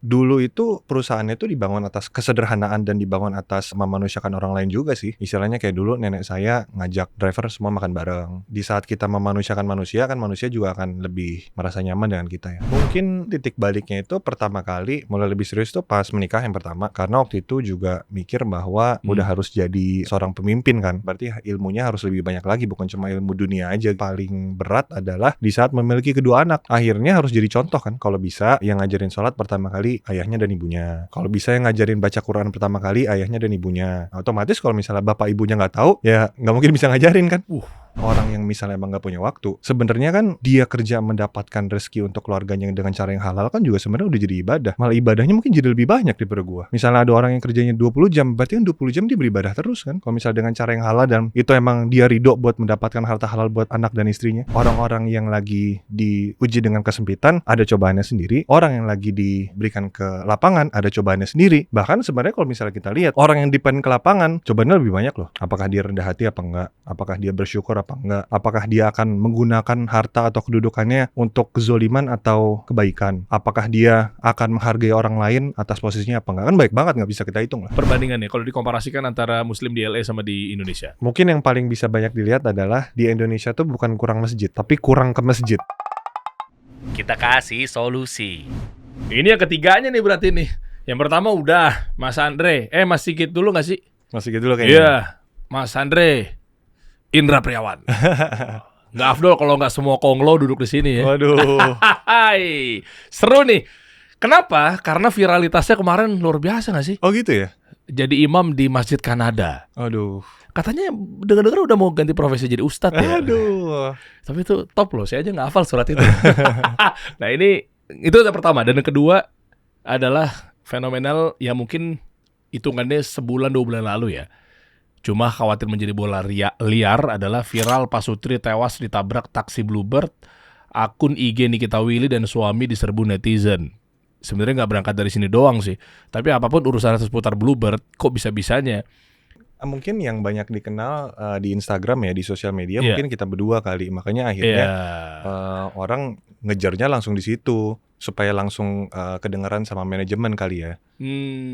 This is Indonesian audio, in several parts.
dulu itu perusahaannya itu dibangun atas kesederhanaan dan dibangun atas memanusiakan orang lain juga sih. Istilahnya kayak dulu nenek saya ngajak driver semua makan bareng. Di saat kita memanusiakan manusia, kan manusia juga akan lebih merasa nyaman dengan kita ya. Mungkin titik baliknya itu pertama kali mulai lebih serius tuh pas menikah yang pertama. Karena waktu itu juga mikir bahwa udah harus jadi seorang pemimpin kan. Berarti ilmunya harus lebih banyak lagi, bukan cuma ilmu dunia aja. Paling berat adalah di saat memiliki kedua anak. Akhirnya harus jadi contoh kan. Kalau bisa yang ngajarin sholat pertama kali ayahnya dan ibunya. Kalau bisa yang ngajarin baca Quran pertama kali ayahnya dan ibunya. Otomatis kalau misalnya bapak ibunya nggak tahu, ya nggak mungkin bisa ngajarin kan. Orang yang misalnya emang nggak punya waktu, sebenarnya kan dia kerja mendapatkan rezeki untuk keluarganya dengan cara yang halal kan juga sebenarnya udah jadi ibadah. Malah ibadahnya mungkin jadi lebih banyak daripada gua. Misalnya ada orang yang kerjanya 20 jam, berarti kan 20 jam dia beribadah terus kan. Kalau misalnya dengan cara yang halal dan itu emang dia ridho buat mendapatkan harta halal buat anak dan istrinya. Orang-orang yang lagi diuji dengan kesempitan ada cobaannya sendiri. Orang yang lagi diberikan ke lapangan ada cobaannya sendiri. Bahkan sebenarnya kalau misalnya kita lihat orang yang diberikan ke lapangan cobaannya lebih banyak loh. Apakah dia rendah hati apa enggak? Apakah dia bersyukur apa enggak? Apakah dia akan menggunakan harta atau kedudukannya untuk kezoliman atau kebaikan? Apakah dia akan menghargai orang lain atas posisinya apa enggak? Kan baik banget, nggak bisa kita hitung lah. Perbandingannya kalau dikomparasikan antara Muslim di LA sama di Indonesia. Mungkin yang paling bisa banyak dilihat adalah di Indonesia tuh bukan kurang masjid, tapi kurang ke masjid. Kita kasih solusi. Ini yang ketiganya nih berarti nih. Yang pertama udah Mas Andre. Mas Sigit dulu nggak sih? Masih gitu loh kayaknya. Iya, Mas Andre. Indra Priawan. Nggak afdol kalau nggak semua konglo duduk di sini ya. Waduh. Hai, seru nih. Kenapa? Karena viralitasnya kemarin luar biasa nggak sih? Oh gitu ya? Jadi imam di Masjid Kanada. Aduh. Katanya dengar-dengar udah mau ganti profesi jadi ustadz ya. Aduh. Tapi itu top loh, saya aja nggak hafal surat itu. Nah itu yang pertama. Dan yang kedua adalah fenomenal yang mungkin hitungannya sebulan 2 bulan lalu ya. Cuma khawatir menjadi bola liar adalah viral Pasutri tewas ditabrak taksi Bluebird, akun IG Nikita Willy dan suami diserbu netizen. Sebenarnya nggak berangkat dari sini doang sih, tapi apapun urusan seputar Bluebird, kok bisa-bisanya. Mungkin yang banyak dikenal di Instagram ya, di sosial media mungkin kita berdua kali. Makanya akhirnya orang ngejarnya langsung di situ supaya langsung kedengeran sama manajemen kali ya.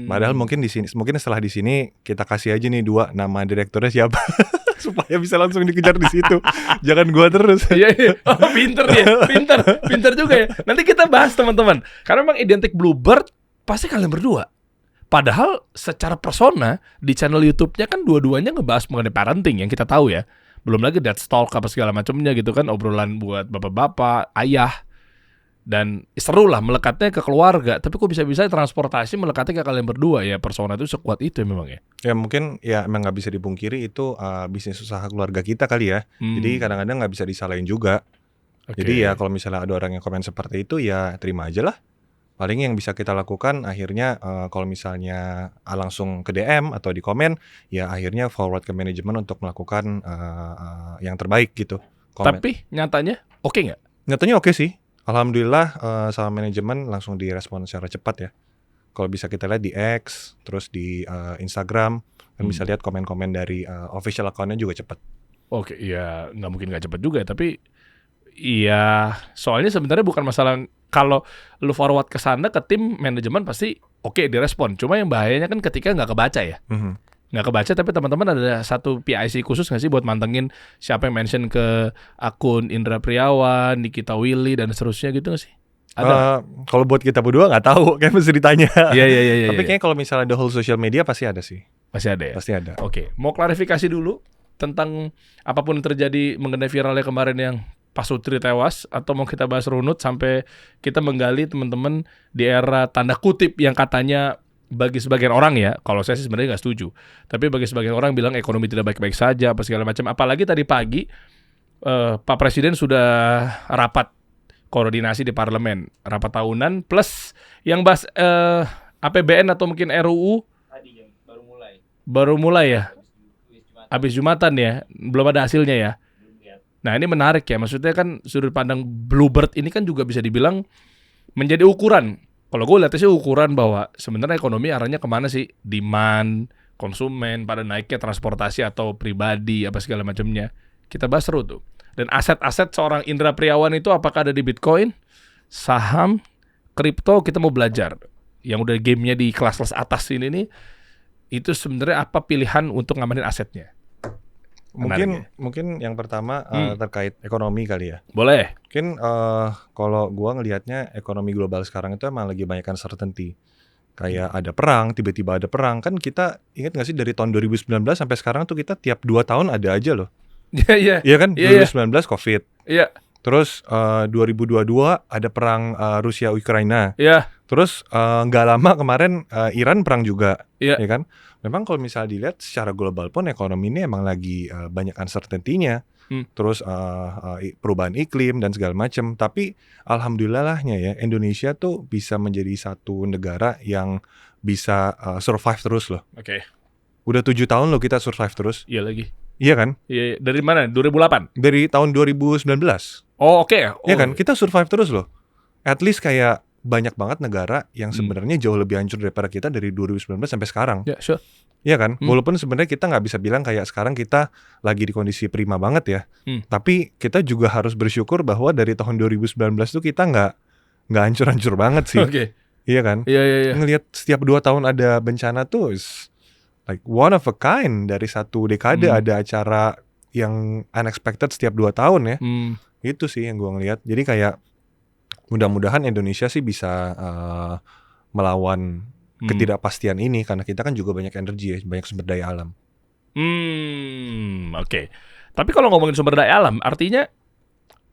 Padahal mungkin setelah di sini kita kasih aja nih 2 nama direkturnya siapa supaya bisa langsung dikejar di situ. Jangan gua terus. Iya. Oh, pinter dia. Pinter juga ya. Nanti kita bahas teman-teman. Karena memang identik Bluebird pasti kalian berdua. Padahal secara persona di channel YouTube-nya kan dua-duanya ngebahas mengenai parenting yang kita tahu ya. Belum lagi Death Stalk apa segala macamnya gitu kan, obrolan buat bapak-bapak, ayah. Dan seru lah melekatnya ke keluarga. Tapi kok bisa-bisa transportasi melekatnya ke kalian berdua ya. Persona itu sekuat itu ya memang ya. Ya mungkin ya emang gak bisa dipungkiri itu bisnis usaha keluarga kita kali ya. Jadi kadang-kadang gak bisa disalahin juga. Jadi ya kalau misalnya ada orang yang komen seperti itu ya terima aja lah. Paling yang bisa kita lakukan akhirnya kalau misalnya langsung ke DM atau di komen, ya akhirnya forward ke manajemen untuk melakukan yang terbaik gitu. Tapi nyatanya oke nggak? Nyatanya oke sih. Alhamdulillah sama manajemen langsung direspon secara cepat ya. Kalau bisa kita lihat di X, terus di Instagram, kan bisa lihat komen-komen dari official account-nya juga cepat. Oke, ya nggak mungkin nggak cepat juga, tapi iya soalnya sebenarnya bukan masalah. Kalau lu forward ke sana ke tim manajemen pasti oke direspon. Cuma yang bahayanya kan ketika nggak kebaca ya. Nggak kebaca tapi teman-teman ada satu PIC khusus nggak sih buat mantengin siapa yang mention ke akun Indra Priawan, Nikita Willy dan seterusnya gitu nggak sih? Ada? Kalau buat kita berdua nggak tahu, kayak mesti ditanya. Iya. Tapi kayaknya kalau misalnya the whole social media pasti ada sih. Pasti ada ya? Pasti ada. Oke, mau klarifikasi dulu tentang apapun yang terjadi mengenai viralnya kemarin yang Pasutri tewas, atau mau kita bahas runut sampai kita menggali teman-teman di era tanda kutip yang katanya bagi sebagian orang ya, kalau saya sih sebenarnya nggak setuju, tapi bagi sebagian orang bilang ekonomi tidak baik-baik saja apa segala macam. Apalagi tadi pagi Pak Presiden sudah rapat koordinasi di parlemen, rapat tahunan plus yang bahas APBN atau mungkin RUU Tadi yang baru mulai ya, habis Jumatan ya, belum ada hasilnya ya. Nah ini menarik ya, maksudnya kan sudut pandang Bluebird ini kan juga bisa dibilang menjadi ukuran. Kalau gue lihatnya sih ukuran bahwa sebenarnya ekonomi arahnya kemana sih? Demand, konsumen, pada naiknya transportasi atau pribadi, apa segala macamnya. Kita bahas seru tuh. Dan aset-aset seorang Indra Priawan itu apakah ada di Bitcoin, saham, kripto, kita mau belajar. yang udah gamenya di kelas-kelas atas ini nih, itu sebenarnya apa pilihan untuk ngamanin asetnya? Mungkin yang pertama terkait ekonomi kali ya. Boleh. Mungkin kalau gua ngelihatnya ekonomi global sekarang itu emang lagi banyak uncertainty. Kayak ada perang, tiba-tiba ada perang. Kan kita ingat gak sih dari tahun 2019 sampai sekarang tuh kita tiap 2 tahun ada aja loh. Iya. Iya kan? Iya, 2019 Covid. Iya. Terus 2022 ada perang Rusia Ukraina. Iya. Terus nggak lama kemarin Iran perang juga, Iya. ya kan? Memang kalau misalnya dilihat secara global pun ekonomi ini emang lagi banyak uncertainty-nya. Terus perubahan iklim dan segala macam. Tapi alhamdulillahnya ya Indonesia tuh bisa menjadi satu negara yang bisa survive terus loh. Oke. Udah 7 tahun loh kita survive terus. Iya lagi. Iya kan? Iya. Dari mana? 2008? Dari tahun 2019. Oh, oke. Iya kan? Kita survive terus loh. At least kayak banyak banget negara yang sebenarnya jauh lebih hancur daripada kita dari 2019 sampai sekarang. Ya, sure. Iya kan? Walaupun sebenarnya kita nggak bisa bilang kayak sekarang kita lagi di kondisi prima banget ya. Tapi kita juga harus bersyukur bahwa dari tahun 2019 tuh kita nggak hancur-hancur banget sih. Oke. Iya kan? Iya. Ngelihat setiap 2 tahun ada bencana tuh like one of a kind. Dari satu dekade ada acara yang unexpected setiap 2 tahun ya. Itu sih yang gua ngelihat. Jadi kayak mudah-mudahan Indonesia sih bisa melawan ketidakpastian ini karena kita kan juga banyak energi ya, banyak sumber daya alam. Oke. Tapi kalau ngomongin sumber daya alam, artinya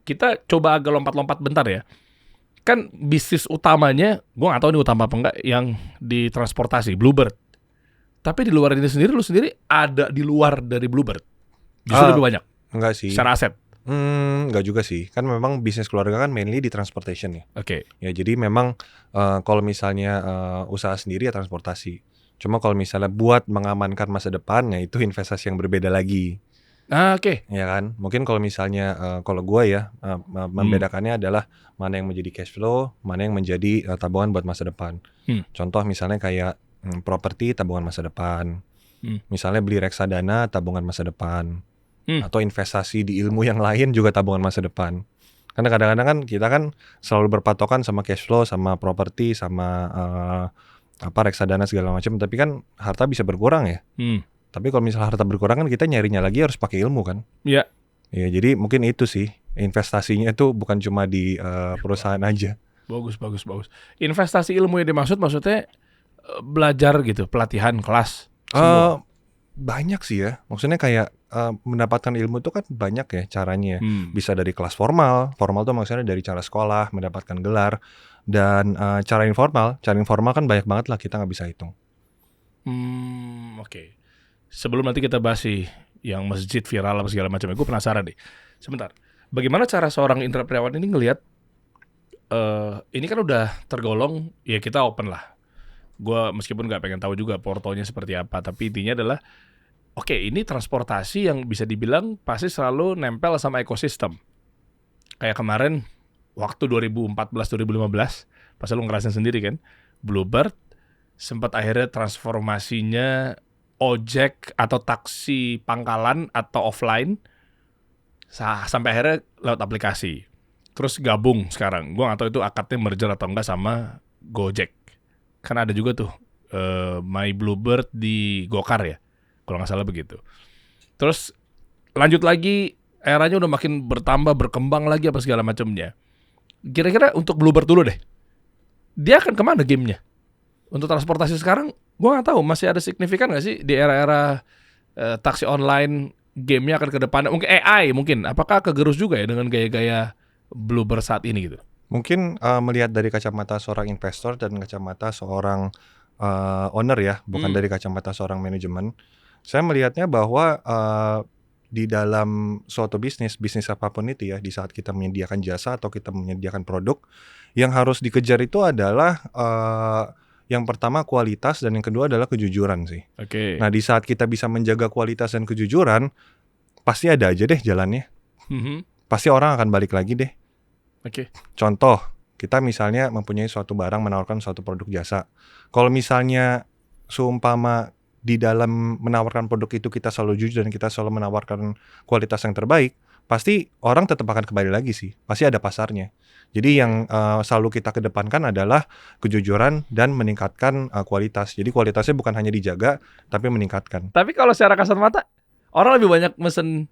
kita coba agak lompat-lompat bentar ya. Kan bisnis utamanya, gue nggak tahu ini utama apa enggak, yang di transportasi, Bluebird. Tapi di luar ini sendiri, lu sendiri ada di luar dari Bluebird? Justru lebih banyak? Enggak sih. Secara aset? Enggak juga sih. Kan memang bisnis keluarga kan mainly di transportation ya. Oke. Ya jadi memang kalau misalnya usaha sendiri ya transportasi. Cuma kalau misalnya buat mengamankan masa depan ya itu investasi yang berbeda lagi. Oke. Ya kan. Mungkin kalau misalnya kalau gua ya membedakannya adalah mana yang menjadi cash flow, mana yang menjadi tabungan buat masa depan. Contoh misalnya kayak properti tabungan masa depan. Misalnya beli reksadana tabungan masa depan. Atau investasi di ilmu yang lain juga tabungan masa depan. Karena kadang-kadang kan kita kan selalu berpatokan sama cash flow, sama properti, sama reksadana segala macam. Tapi kan harta bisa berkurang ya. Tapi kalau misalnya harta berkurang kan kita nyarinya lagi harus pakai ilmu kan. Iya. Ya jadi mungkin itu sih investasinya itu bukan cuma di perusahaan aja. Bagus. Investasi ilmu yang dimaksud maksudnya belajar gitu, pelatihan kelas. Banyak sih ya. Maksudnya kayak mendapatkan ilmu itu kan banyak ya caranya. Bisa dari kelas formal tuh maksudnya dari cara sekolah, mendapatkan gelar. Dan cara informal kan banyak banget lah, kita nggak bisa hitung. Oke. Sebelum nanti kita bahas sih yang masjid viral apa segala macam, gue penasaran deh. Sebentar, bagaimana cara seorang entrepreneur ini ngelihat ini kan udah tergolong, ya kita open lah. Gue meskipun nggak pengen tahu juga portonya seperti apa, tapi intinya adalah oke, ini transportasi yang bisa dibilang pasti selalu nempel sama ekosistem. Kayak kemarin waktu 2014-2015, pas lu ngerasain sendiri kan, Bluebird sempat akhirnya transformasinya ojek atau taksi pangkalan atau offline sampai akhirnya lewat aplikasi. Terus gabung sekarang. Gua nggak tahu itu akadnya merger atau enggak sama Gojek. Kan ada juga tuh My Bluebird di Gokar ya, kalau nggak salah begitu. Terus lanjut lagi, eranya udah makin bertambah, berkembang lagi apa segala macamnya. Kira-kira untuk Bluebird dulu deh, dia akan kemana gamenya? Untuk transportasi sekarang, gue nggak tahu masih ada signifikan nggak sih di era-era taksi online, gamenya akan ke depan. Mungkin AI mungkin, apakah kegerus juga ya dengan gaya-gaya Bluebird saat ini gitu? Mungkin melihat dari kacamata seorang investor dan kacamata seorang owner ya, bukan dari kacamata seorang manajemen. Saya melihatnya bahwa di dalam suatu bisnis apapun itu ya, di saat kita menyediakan jasa atau kita menyediakan produk, yang harus dikejar itu adalah yang pertama kualitas dan yang kedua adalah kejujuran sih. Oke. Nah di saat kita bisa menjaga kualitas dan kejujuran, pasti ada aja deh jalannya. Pasti orang akan balik lagi deh. Oke. Contoh, kita misalnya mempunyai suatu barang, menawarkan suatu produk jasa. Kalau misalnya seumpama di dalam menawarkan produk itu kita selalu jujur dan kita selalu menawarkan kualitas yang terbaik, pasti orang tetap akan kembali lagi sih. Pasti ada pasarnya. Jadi yang selalu kita kedepankan adalah kejujuran dan meningkatkan kualitas. Jadi kualitasnya bukan hanya dijaga, tapi meningkatkan. Tapi kalau secara kasat mata, orang lebih banyak mesen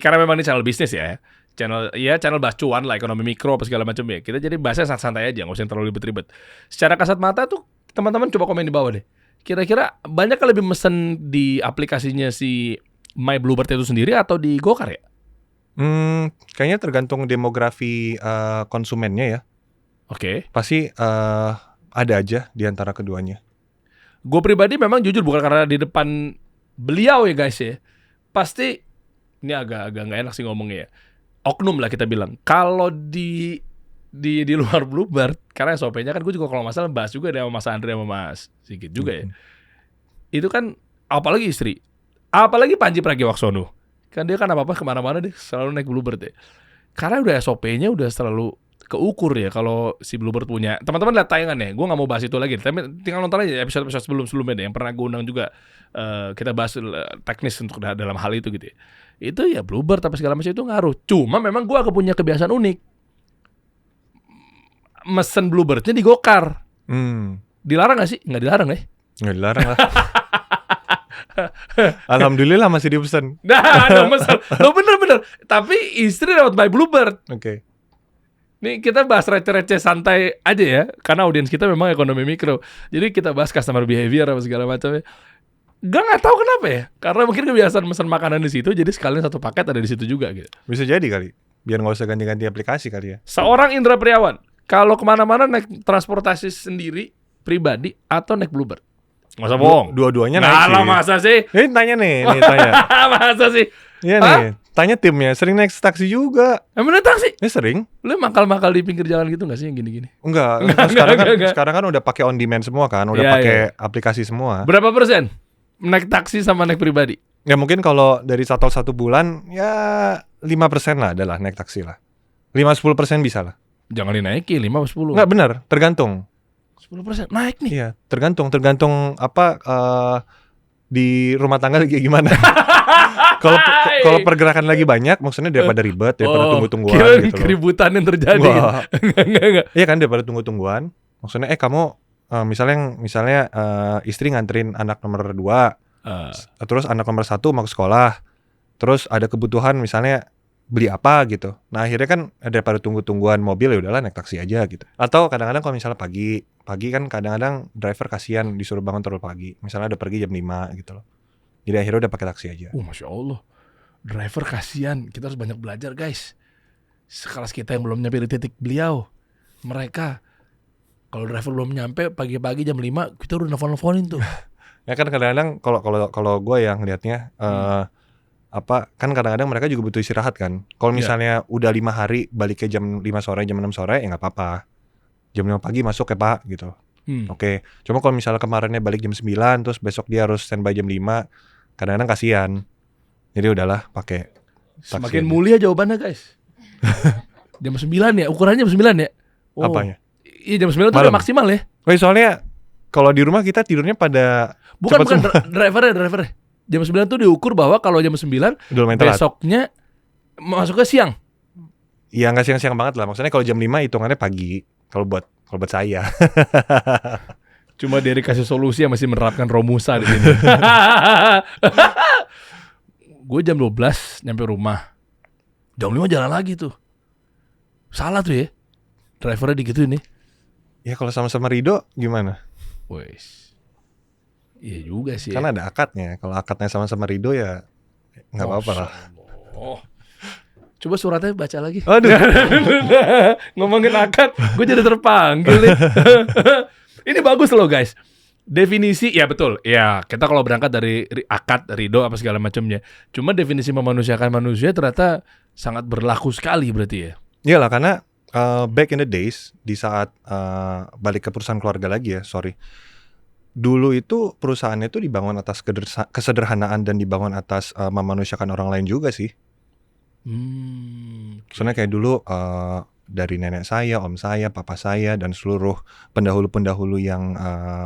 karena memang ini channel bisnis ya. Channel bahas cuan lah, ekonomi mikro apa segala macam ya. Kita jadi bahasnya santai aja, nggak usah terlalu ribet-ribet. Secara kasat mata tuh teman-teman coba komen di bawah deh. Kira-kira banyak kan lebih mesen di aplikasinya si My Bluebird itu sendiri atau di Gokar ya? Kayaknya tergantung demografi konsumennya ya. Oke. Pasti ada aja di antara keduanya. Gue pribadi memang jujur bukan karena di depan beliau ya guys ya. Pasti ini agak nggak enak sih ngomongnya ya. Oknum lah kita bilang. Kalau di luar Bluebird, karena SOP-nya kan gue juga kalau masalah bahas juga sama Mas Andre sama Mas Sigit juga ya. Itu kan apalagi istri, apalagi Panji Pragiwaksono. Kan dia kan apa-apa kemana-mana deh selalu naik Bluebird ya. Karena udah SOP-nya udah selalu keukur ya kalau si Bluebird punya. Teman-teman lihat tayangannya, gue nggak mau bahas itu lagi. Tapi tinggal nonton aja episode-episode sebelumnya deh, yang pernah gue undang juga. Kita bahas teknis untuk dalam hal itu gitu ya. Itu ya Bluebird tapi segala macam itu ngaruh. Cuma memang gue punya kebiasaan unik. Mesen Bluebirdnya di Gokar. Dilarang gak sih? Nggak dilarang ya? Nggak dilarang lah. Alhamdulillah masih dipesan. Nah, ada mesen. Lo bener-bener. Tapi istri dapat My Bluebird. Oke. Nih kita bahas receh-receh santai aja ya. Karena audiens kita memang ekonomi mikro. Jadi kita bahas customer behavior apa segala macamnya. Nggak tahu kenapa ya. Karena mungkin kebiasaan mesen makanan di situ. Jadi sekalian satu paket ada di situ juga gitu. Bisa jadi kali. Biar nggak usah ganti-ganti aplikasi kali ya. Seorang Indra Priawan, kalau kemana-mana naik transportasi sendiri, pribadi, atau naik Bluebird? Masa bohong? Dua-duanya naik Nah sih. lah masa sih? Ini tanya nih tanya. Masa sih? Iya nih, tanya timnya. Sering naik taksi juga. Emang naik taksi? Ini sering? Lu makal-makal di pinggir jalan gitu gak sih yang gini-gini? Enggak. Enggak. Sekarang kan udah pakai on demand semua kan, udah Iya, pakai iya. aplikasi semua. Berapa persen naik taksi sama naik pribadi? Ya mungkin kalau dari satu bulan ya 5% lah adalah naik taksi lah. 5-10% bisa lah. Jangan dinaikin 5 atau 10. Enggak benar, tergantung. 10% naik nih. Iya, tergantung apa di rumah tangga lagi gimana. Kalau pergerakan lagi banyak, maksudnya daripada ribet, daripada tunggu-tungguan kira gitu loh. keributan yang terjadi. Wah. Enggak. Iya kan daripada tunggu-tungguan. Maksudnya kamu misalnya istri nganterin anak nomor 2, terus anak nomor 1 mau ke sekolah. Terus ada kebutuhan misalnya beli apa gitu. Nah, akhirnya kan daripada tunggu-tungguan mobil ya udahlah naik taksi aja gitu. Atau kadang-kadang kalau misalnya pagi kan kadang-kadang driver kasihan disuruh bangun terlalu pagi. Misalnya udah pergi jam 5 gitu loh. Jadi akhirnya udah pakai taksi aja. Masya Allah. Driver kasihan. Kita harus banyak belajar guys. Sekelas kita yang belum nyampe di titik beliau. Mereka kalau driver belum nyampe pagi-pagi jam 5 kita udah nelfon-nelfonin tuh. Ya kan kadang-kadang kalau gue yang liatnya kan kadang-kadang mereka juga butuh istirahat kan. Kalau misalnya udah 5 hari balik ke jam 5 sore, jam 6 sore ya nggak apa-apa. Jam 5 pagi masuk ya Pak gitu. Oke. Cuma kalau misalnya kemarinnya balik jam 9 terus besok dia harus standby jam 5, kadang-kadang kasihan. Jadi udahlah pakai taksi. Semakin mulia jawabannya guys. Jam 9 ya, ukurannya jam 9 ya. Apanya? Iya jam 9 itu udah maksimal ya. Soalnya kalau di rumah kita tidurnya pada Bukan cepat drivernya. Jam 9 tuh diukur bahwa kalau jam 9 udah main telat. besoknya masuknya siang. Ya nggak siang-siang banget lah. Maksudnya kalau jam 5 hitungannya pagi. Kalau buat saya. Cuma dia dikasih solusi yang masih menerapkan Romusa di sini. Gue jam 12 nyampe rumah. Jam 5 jalan lagi tuh. Salah tuh ya. Drivernya digituin nih. Ya kalau sama-sama Rido gimana? Wes. Iya juga sih. Karena ada akadnya. Kalau akadnya sama-sama Rido ya nggak apa-apa lah. Oh. Coba suratnya baca lagi. Aduh. Ngomongin akad, gue jadi terpanggil nih. Ini bagus loh guys. Definisi, ya betul. Ya kita kalau berangkat dari akad, ridho apa segala macamnya. Cuma definisi memanusiakan manusia ternyata sangat berlaku sekali berarti ya. Iyalah karena back in the days di saat balik ke perusahaan keluarga lagi ya, dulu itu perusahaannya itu dibangun atas kesederhanaan dan dibangun atas memanusiakan orang lain juga sih. Soalnya kayak dulu dari nenek saya, om saya, papa saya dan seluruh pendahulu-pendahulu yang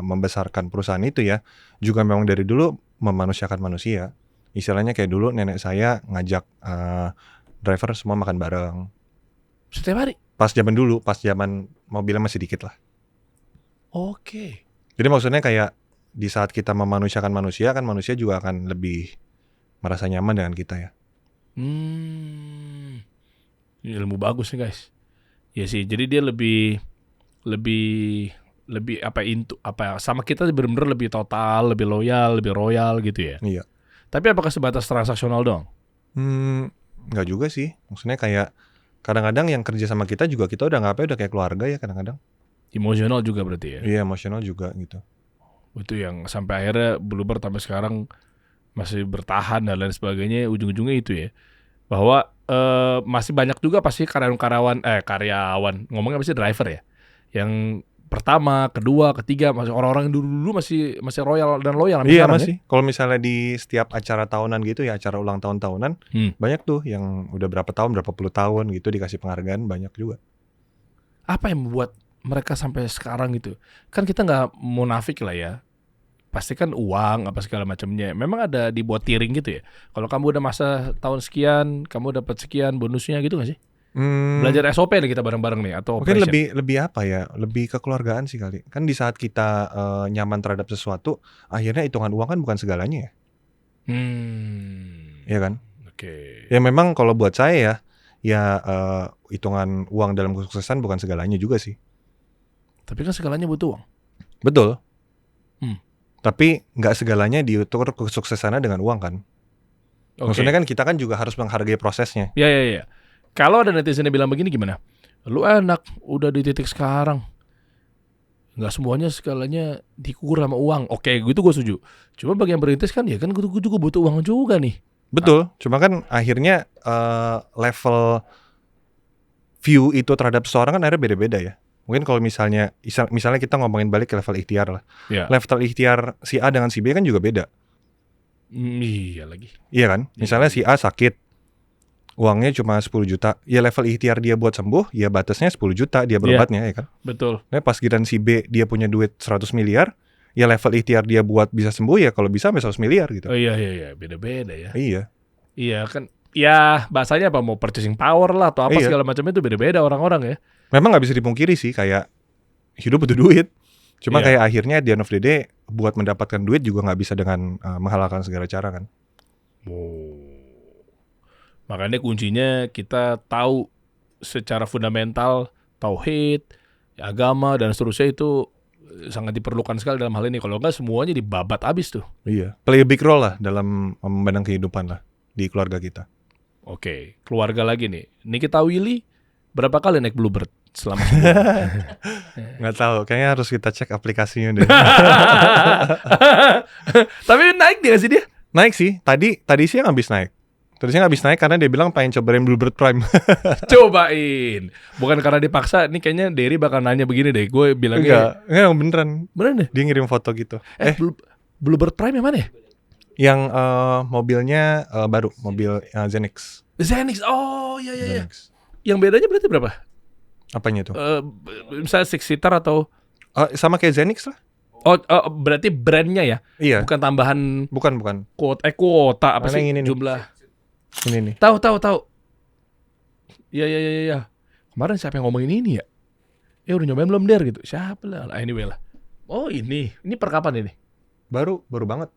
membesarkan perusahaan itu ya juga memang dari dulu memanusiakan manusia. Istilahnya kayak dulu nenek saya ngajak driver semua makan bareng. Setiap hari. Pas zaman mobilnya masih dikit lah. Oke. Jadi maksudnya kayak di saat kita memanusiakan manusia kan manusia juga akan lebih merasa nyaman dengan kita ya. Ini ilmu bagus nih guys. Ya sih, jadi dia lebih sama kita benar-benar lebih total, lebih loyal, lebih royal gitu ya. Iya. Tapi apakah sebatas transaksional doang? Nggak juga sih. Maksudnya kayak kadang-kadang yang kerja sama kita juga kita udah ngapain udah kayak keluarga ya kadang-kadang. Emosional juga berarti ya. Iya, emosional juga gitu. Itu yang sampai akhirnya Bluebird sampai sekarang masih bertahan dan lain sebagainya, ujung-ujungnya itu ya. Bahwa masih banyak juga pasti karyawan ngomongnya pasti driver ya. Yang pertama, kedua, ketiga masih orang-orang yang dulu masih royal dan loyal sampai Iya sekarang masih. Kalau misalnya di setiap acara tahunan gitu ya, acara ulang tahun tahunan, banyak tuh yang udah berapa puluh tahun gitu dikasih penghargaan banyak juga. Apa yang membuat mereka sampai sekarang gitu? Kan kita nggak munafik lah ya. Pasti kan uang apa segala macamnya. Memang ada dibuat tiering gitu ya. Kalau kamu udah masa tahun sekian, kamu dapat sekian bonusnya gitu nggak sih? Belajar SOP nih kita bareng-bareng nih atau Mungkin operation? lebih apa ya? Lebih kekeluargaan sih kali. Kan di saat kita nyaman terhadap sesuatu, akhirnya hitungan uang kan bukan segalanya ya. Iya kan? Oke. Ya memang kalau buat saya ya hitungan uang dalam kesuksesan bukan segalanya juga sih. Tapi kan segalanya butuh uang. Betul. Tapi nggak segalanya diukur kesuksesannya dengan uang kan. Maksudnya kan kita kan juga harus menghargai prosesnya. Ya. Kalau ada netizen yang bilang begini gimana? Lu enak, udah di titik sekarang. Nggak semuanya segalanya diukur sama uang. Oke, gitu gue setuju. Cuma bagi yang berintis kan ya kan gue juga butuh uang juga nih. Betul. Cuma kan akhirnya level view itu terhadap seseorang kan akhirnya beda-beda ya. Mungkin kalau misalnya kita ngomongin balik ke level ikhtiar lah. Ya. Level ikhtiar si A dengan si B kan juga beda. Iya lagi. Iya kan? Misalnya si A sakit, uangnya cuma 10 juta. Ya level ikhtiar dia buat sembuh, ya batasnya 10 juta dia berobatnya ya kan? Betul. Nah pas giliran si B dia punya duit 100 miliar, ya level ikhtiar dia buat bisa sembuh ya kalau bisa sampai 100 miliar gitu. Oh iya, beda-beda ya. Iya. Iya kan. Ya bahasanya apa, mau purchasing power lah atau apa Iya. segala macam itu beda-beda orang-orang ya. Memang nggak bisa dipungkiri sih kayak hidup butuh duit. Cuma Iya. kayak akhirnya at the end of the day buat mendapatkan duit juga nggak bisa dengan menghalalkan segala cara kan. Makanya kuncinya kita tahu secara fundamental tauhid, agama dan seterusnya itu sangat diperlukan sekali dalam hal ini. Kalau enggak semuanya dibabat abis tuh. Iya. Play a big role lah dalam memandang kehidupan lah di keluarga kita. Oke, keluarga lagi nih. Nikita Willy berapa kali naik Bluebird selama sebulan? Nggak tahu, kayaknya harus kita cek aplikasinya deh. Tapi naik dia sih dia? Naik sih, tadi siang habis naik. Tadi siang habis naik karena dia bilang pengen cobain Bluebird Prime. Cobain. Bukan karena dipaksa. Ini kayaknya Derry bakal nanya begini deh. Gue bilangnya Enggak beneran. beneran deh. Dia ngirim foto gitu. Bluebird Prime yang mana ya? Yang mobilnya baru, mobil Zenix. Zenix. Oh iya. Zenix. Yang bedanya berarti berapa? Apanya tuh? Misalnya 6-seater atau Sama kayak Zenix lah. berarti brandnya ya? Iya. Bukan tambahan Bukan. kuota apa Mana sih yang ini nih? jumlah? Ini nih. Tahu. Iya. Kemarin siapa yang ngomongin ini ya? Udah nyobain belum Der gitu. Siapa lah? Anyway lah. Oh ini per kapan ini? Baru banget.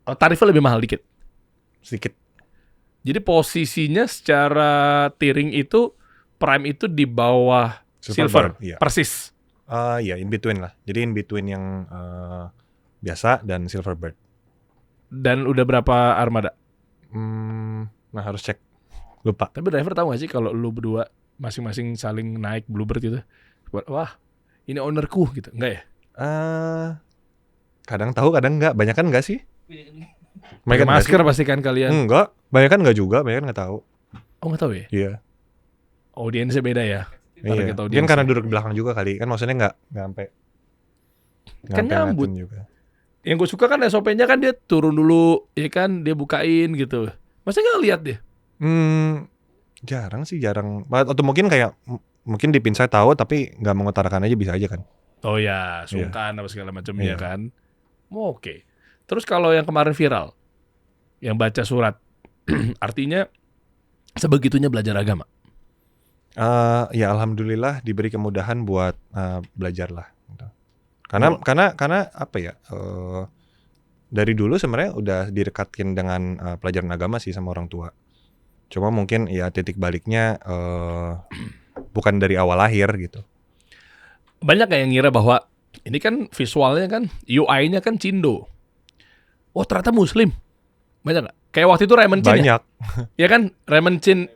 Oh, tarifnya lebih mahal dikit. Sedikit. Jadi posisinya secara tiering itu Prime itu di bawah Silver. Iya. Persis. Iya, in between lah. Jadi in between yang biasa dan Silverbird. Dan udah berapa armada? Nah harus cek. Lupa. Tapi driver tahu gak sih kalau lu berdua masing-masing saling naik Bluebird gitu? Wah, ini ownerku gitu. Enggak ya? Kadang tahu, kadang enggak. Banyak kan enggak sih? Pakai masker pasti kan kalian. Enggak. Banyak kan enggak juga. Banyak kan enggak tahu. Oh nggak tahu ya? Iya. Audiensnya beda ya? Iya. Mungkin karena duduk di belakang juga kali. Kan maksudnya enggak sampai. Kan nyambut. Juga. Yang gue suka kan SOP-nya kan dia turun dulu, ya kan, dia bukain gitu. Masa nggak lihat dia? Jarang. Atau mungkin kayak mungkin di Pinsai tahu tapi nggak mengutarakan aja bisa aja kan. Oh ya, sungkan apa segala macamnya Iya. kan. Oke. Terus kalau yang kemarin viral, yang baca surat, artinya sebegitunya belajar agama? Ya alhamdulillah diberi kemudahan buat belajar lah. Gitu. Karena apa ya? Dari dulu sebenarnya udah direkatkin dengan pelajaran agama sih sama orang tua. Cuma mungkin ya titik baliknya bukan dari awal lahir gitu. Banyak yang ngira bahwa ini kan visualnya kan, UI-nya kan Cindo. Oh ternyata Muslim. Banyak nggak? Kayak waktu itu Raymond Chin ya? Banyak. Ya kan Raymond Chin.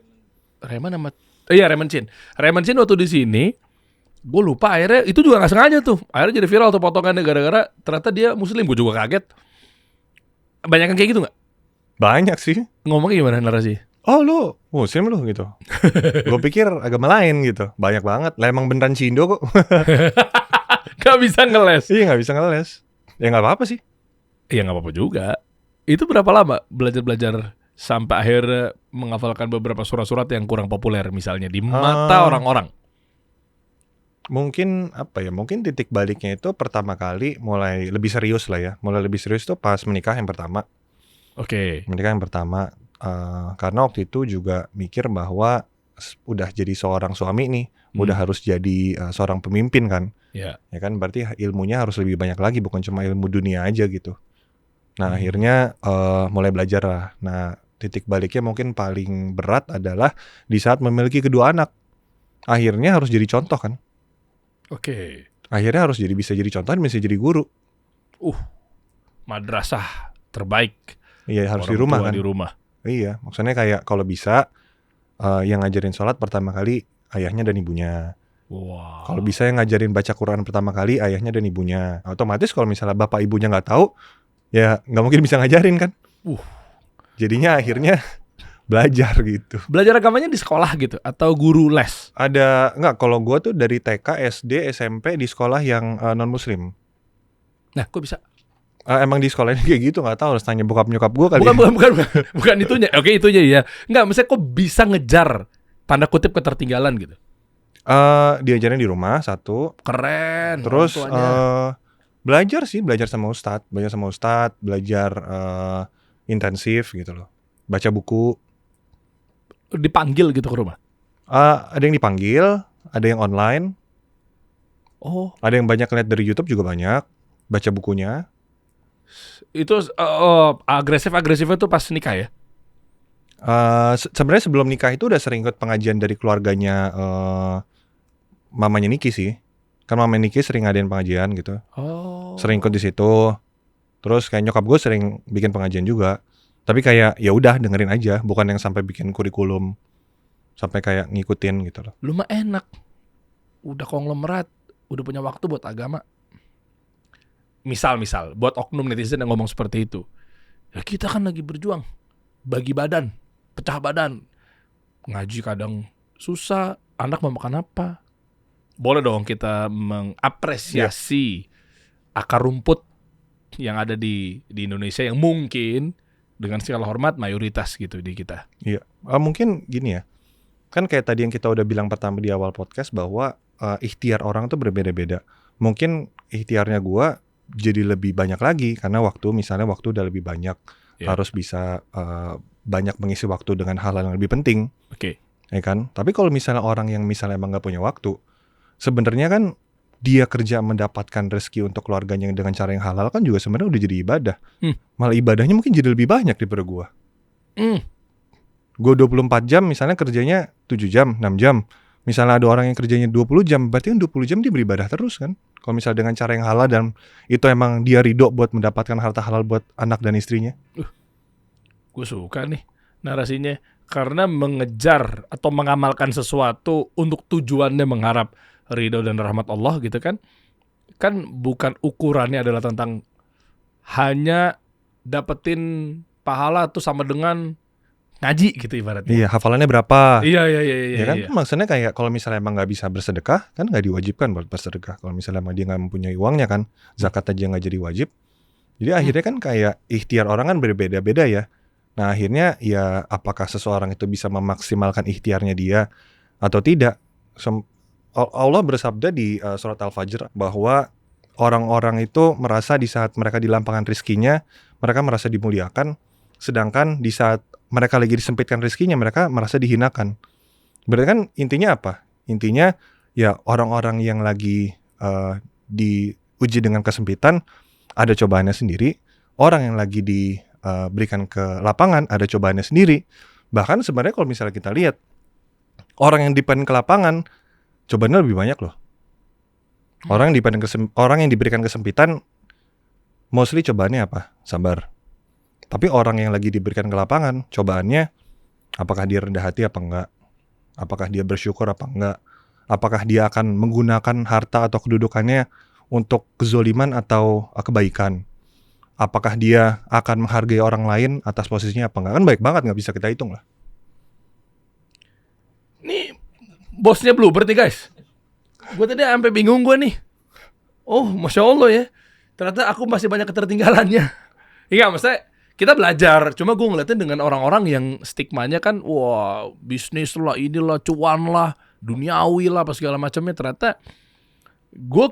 Raymond Chin. Raymond Chin waktu di sini, gue lupa akhirnya itu juga nggak sengaja tuh. Akhirnya jadi viral tuh potongannya gara-gara ternyata dia Muslim. Gue juga kaget. Banyak yang kayak gitu nggak? Banyak sih. Ngomongnya gimana narasi? Oh lu Muslim lu gitu. Gue pikir agama lain gitu. Banyak banget. Lah emang beneran Cindo kok. Gak bisa ngeles. Iya gak bisa ngeles. Ya gak apa-apa sih. Ya nggak apa-apa juga. Itu berapa lama belajar sampai akhirnya menghafalkan beberapa surat-surat yang kurang populer misalnya di mata orang-orang? Mungkin apa ya? Mungkin titik baliknya itu pertama kali mulai lebih serius lah ya. Mulai lebih serius tuh pas menikah yang pertama. Oke. Menikah yang pertama. Karena waktu itu juga mikir bahwa udah jadi seorang suami nih, udah harus jadi seorang pemimpin kan. Ya. Ya kan berarti ilmunya harus lebih banyak lagi, bukan cuma ilmu dunia aja gitu. Nah akhirnya mulai belajar lah. Nah titik baliknya mungkin paling berat adalah di saat memiliki kedua anak. Akhirnya harus jadi contoh kan. Oke. Akhirnya harus bisa jadi contoh dan bisa jadi guru. Madrasah terbaik. Iya harus Orang di rumah tua kan. Di rumah. Iya maksudnya kayak kalau bisa yang ngajarin sholat pertama kali ayahnya dan ibunya. Wow. Kalau bisa yang ngajarin baca Quran pertama kali ayahnya dan ibunya. Otomatis kalau misalnya bapak ibunya nggak tahu, ya nggak mungkin bisa ngajarin kan. Jadinya akhirnya belajar gitu. Belajar agamanya di sekolah gitu atau guru les? Ada nggak? Kalau gue tuh dari TK, SD, SMP di sekolah yang non Muslim. Nah, kok bisa? Emang di sekolahnya kayak gitu, nggak tahu. Harus tanya bokap nyokap gue kali. Bukan itunya. Oke, itunya ya. Nggak, maksudnya kok bisa ngejar tanda kutip ketertinggalan gitu? Diajarin di rumah satu. Keren. Terus belajar sama ustadz, belajar intensif gitu loh. Baca buku. Dipanggil gitu ke rumah? Ada yang dipanggil, ada yang online. Oh. Ada yang banyak lihat dari YouTube juga banyak. Baca bukunya. Itu agresifnya tuh pas nikah ya? Sebenarnya sebelum nikah itu udah sering ikut pengajian dari keluarganya mamanya Niki sih. Kan mamanya Niki sering ngadain pengajian gitu. Oh. Sering ikut di situ. Terus kayak nyokap gue sering bikin pengajian juga. Tapi kayak ya udah dengerin aja, bukan yang sampai bikin kurikulum, sampai kayak ngikutin gitu loh. Lu mah enak. Udah konglomerat, udah punya waktu buat agama. Misal buat oknum netizen yang ngomong seperti itu. Ya kita kan lagi berjuang. Bagi badan, pecah badan. Ngaji kadang susah, anak mau makan apa? Boleh dong kita mengapresiasi akar rumput yang ada di Indonesia yang mungkin dengan segala hormat mayoritas gitu di kita. Iya, mungkin gini ya. Kan kayak tadi yang kita udah bilang pertama di awal podcast bahwa ikhtiar orang tuh berbeda-beda. Mungkin ikhtiarnya gua jadi lebih banyak lagi karena misalnya waktu udah lebih banyak. Harus bisa banyak mengisi waktu dengan hal-hal yang lebih penting. Oke. Ya kan? Tapi kalau misalnya orang yang misalnya emang gak punya waktu, sebenarnya kan dia kerja mendapatkan rezeki untuk keluarganya dengan cara yang halal kan juga sebenarnya udah jadi ibadah. Malah ibadahnya mungkin jadi lebih banyak daripada gua. Gue 24 jam misalnya kerjanya 7 jam, 6 jam. Misalnya ada orang yang kerjanya 20 jam, berarti kan 20 jam dia beribadah terus kan. Kalau misalnya dengan cara yang halal dan itu emang dia ridho buat mendapatkan harta halal buat anak dan istrinya. Gue suka nih narasinya. Karena mengejar atau mengamalkan sesuatu untuk tujuannya mengharap ridho dan rahmat Allah gitu kan. Kan bukan ukurannya adalah tentang hanya dapetin pahala tuh sama dengan ngaji gitu ibaratnya. Iya, hafalannya berapa? Iya. Ya kan, maksudnya kayak kalau misalnya emang nggak bisa bersedekah, kan nggak diwajibkan buat bersedekah. Kalau misalnya emang dia nggak mempunyai uangnya kan, zakat aja nggak jadi wajib. Jadi akhirnya kan kayak ikhtiar orang kan berbeda-beda ya. Nah akhirnya ya apakah seseorang itu bisa memaksimalkan ikhtiarnya dia atau tidak? Allah bersabda di surat Al-Fajr bahwa orang-orang itu merasa di saat mereka dilampangkan rizkinya, mereka merasa dimuliakan. Sedangkan di saat mereka lagi disempitkan rezekinya, mereka merasa dihinakan. Berarti kan intinya apa? Intinya ya orang-orang yang lagi diuji dengan kesempitan ada cobaannya sendiri. Orang yang lagi diberikan ke lapangan ada cobaannya sendiri. Bahkan sebenarnya kalau misalnya kita lihat orang yang diberikan ke lapangan cobaannya lebih banyak loh. Orang yang diberikan kesempitan mostly cobaannya apa? Sabar. Tapi orang yang lagi diberikan ke lapangan cobaannya apakah dia rendah hati apa enggak? Apakah dia bersyukur apa enggak? Apakah dia akan menggunakan harta atau kedudukannya untuk kezoliman atau kebaikan? Apakah dia akan menghargai orang lain atas posisinya apa enggak? Kan baik banget, nggak bisa kita hitung lah. Nih bosnya Bluebird nih guys. Gue tadi sampai bingung gue nih. Oh, Masya Allah ya. Ternyata aku masih banyak ketertinggalannya. Iya, maksudnya kita belajar. Cuma gue ngeliatnya dengan orang-orang yang stigmanya kan, wah bisnis lah, inilah, cuan lah, duniawi lah, apa segala macamnya. Ternyata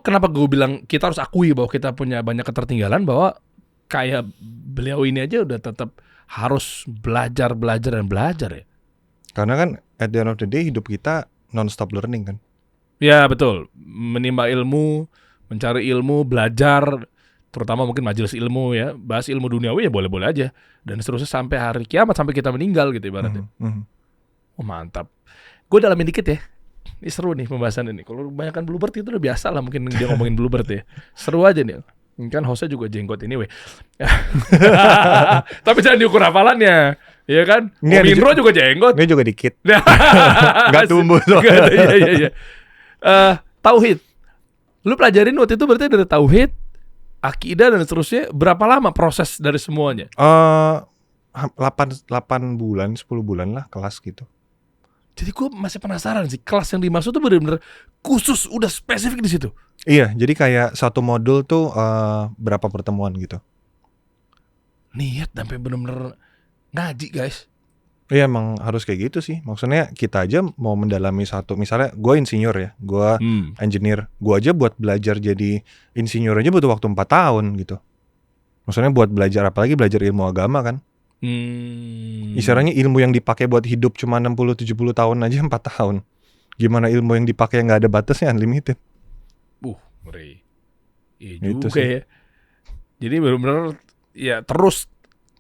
kenapa gue bilang kita harus akui bahwa kita punya banyak ketertinggalan, bahwa kayak beliau ini aja udah tetap harus belajar ya. Karena kan at the end of the day hidup kita non-stop learning kan. Ya betul, menimba ilmu, mencari ilmu, belajar, terutama mungkin majelis ilmu ya, bahas ilmu duniawi ya boleh-boleh aja, dan seterusnya sampai hari kiamat, sampai kita meninggal gitu ibaratnya. Oh mantap, gue dalamin dikit ya, ini seru nih pembahasan ini. Kalau kebanyakan Bluebird itu udah biasa lah mungkin dia ngomongin Bluebird ya, seru aja nih. Ini kan hostnya juga jenggot ini weh. Tapi jangan diukur hafalannya, ya kan? Om Indro juga jenggot. Ini juga dikit. Gak tumbuh soalnya. Iya. Tauhid. Lu pelajarin waktu itu berarti dari tauhid, akidah dan seterusnya. Berapa lama proses dari semuanya? 8 bulan, 10 bulan lah kelas gitu. Jadi gue masih penasaran sih, kelas yang dimaksud tuh benar-benar khusus, udah spesifik di situ. Iya, jadi kayak satu modul tuh berapa pertemuan gitu. Niat sampai benar-benar ngaji guys. Iya emang harus kayak gitu sih. Maksudnya kita aja mau mendalami satu, misalnya gue insinyur ya, gue engineer, gue aja buat belajar jadi insinyur aja butuh waktu 4 tahun gitu. Maksudnya buat belajar, apalagi belajar ilmu agama kan. Istilahnya ilmu yang dipakai buat hidup cuma 60-70 tahun aja 4 tahun. Gimana ilmu yang dipakai yang gak ada batasnya, unlimited. Ngeri. Iya Itu juga sih. ya. Jadi benar-benar ya terus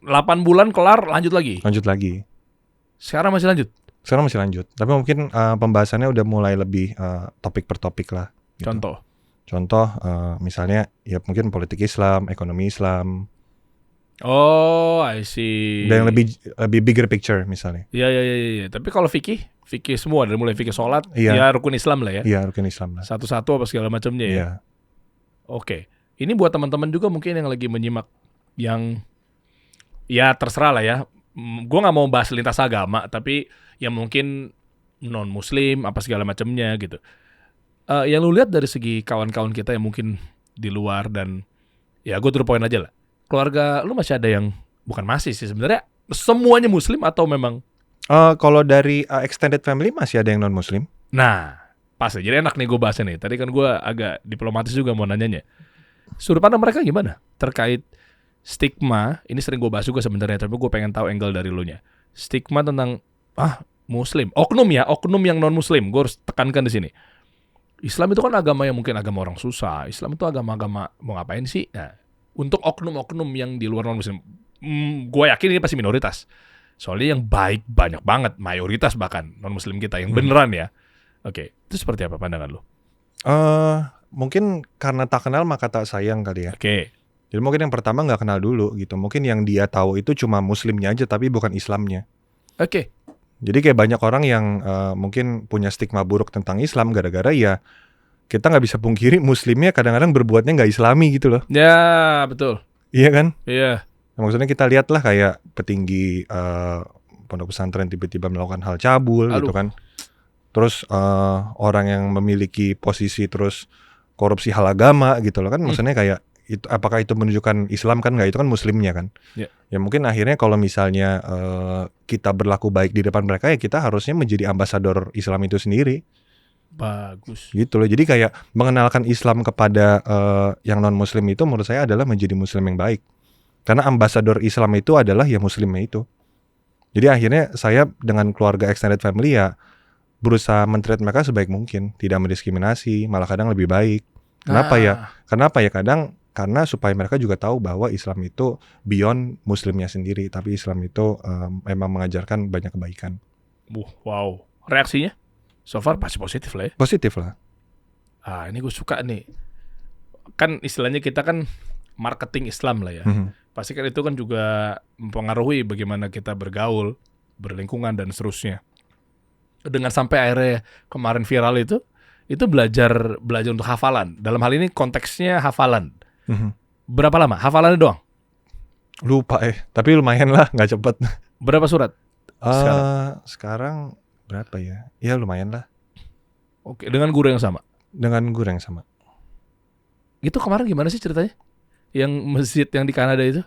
8 bulan kelar lanjut lagi. Lanjut lagi. Sekarang masih lanjut. Sekarang masih lanjut. Tapi mungkin pembahasannya udah mulai lebih topik per topik lah. Gitu. Contoh misalnya ya mungkin politik Islam, ekonomi Islam. Oh, I see. Dan yang lebih bigger picture misalnya. Iya. Tapi kalau fikih semua dari mulai fikih sholat, Iya. ya rukun Islam lah ya. Iya, rukun Islam lah. Satu-satu apa segala macamnya ya. Iya. Oke. Ini buat teman-teman juga mungkin yang lagi menyimak, yang ya terserah lah ya. Gue nggak mau bahas lintas agama, tapi yang mungkin non Muslim apa segala macamnya gitu. Yang lu lihat dari segi kawan-kawan kita yang mungkin di luar, dan ya gue to the point aja lah. Keluarga lu masih ada yang bukan masih sih sebenarnya, semuanya Muslim atau memang? Kalau dari extended family masih ada yang non Muslim. Nah, pas ya. Jadi enak nih gue bahasnya nih. Tadi kan gue agak diplomatis juga mau nanyanya. Sudut pandang mereka gimana terkait stigma? Ini sering gue bahas juga sebenarnya, tapi gue pengen tahu angle dari lu nya. Stigma tentang Muslim, oknum yang non Muslim. Gue harus tekankan di sini. Islam itu kan agama yang mungkin agama orang susah. Islam itu agama-agama mau ngapain sih? Nah, untuk oknum-oknum yang di luar non Muslim, gue yakin ini pasti minoritas. Soalnya yang baik banyak banget, mayoritas bahkan non-muslim kita yang beneran ya. Oke, itu seperti apa pandangan lu? Mungkin karena tak kenal maka tak sayang kali ya. Oke. Jadi mungkin yang pertama nggak kenal dulu gitu. Mungkin yang dia tahu itu cuma Muslimnya aja tapi bukan Islamnya. Oke. Jadi kayak banyak orang yang mungkin punya stigma buruk tentang Islam gara-gara ya kita nggak bisa pungkiri Muslimnya kadang-kadang berbuatnya nggak Islami gitu loh. Ya betul. Iya kan? Iya. Nah, maksudnya kita lihatlah kayak petinggi pondok pesantren tiba-tiba melakukan hal cabul gitu kan. Terus orang yang memiliki posisi terus korupsi hal agama gitu loh kan. Maksudnya kayak itu, apakah itu menunjukkan Islam kan nggak, itu kan Muslimnya kan. Ya mungkin akhirnya kalau misalnya kita berlaku baik di depan mereka ya kita harusnya menjadi ambasador Islam itu sendiri. Bagus. Gitu loh. Jadi kayak mengenalkan Islam kepada yang non Muslim itu menurut saya adalah menjadi Muslim yang baik. Karena ambasador Islam itu adalah ya Muslimnya itu. Jadi akhirnya saya dengan keluarga extended family ya berusaha men-treat mereka sebaik mungkin, tidak mendiskriminasi, malah kadang lebih baik. Kenapa ya? Kenapa ya? Kadang karena supaya mereka juga tahu bahwa Islam itu beyond muslimnya sendiri, tapi Islam itu memang mengajarkan banyak kebaikan. Wow. Reaksinya? So far pasti positif lah ya. Positif lah. Ini gue suka nih. Kan istilahnya kita kan marketing Islam lah ya. Pasti kan itu kan juga mempengaruhi bagaimana kita bergaul, berlingkungan dan seterusnya. Dengan sampai akhirnya kemarin viral itu belajar untuk hafalan. Dalam hal ini konteksnya hafalan. Berapa lama? Hafalannya doang? Lupa tapi lumayan lah, nggak cepet. Berapa surat? Sekarang berapa ya? Ya lumayan lah. Oke, dengan guru yang sama? Dengan guru yang sama. Itu kemarin gimana sih ceritanya? Yang masjid yang di Kanada itu?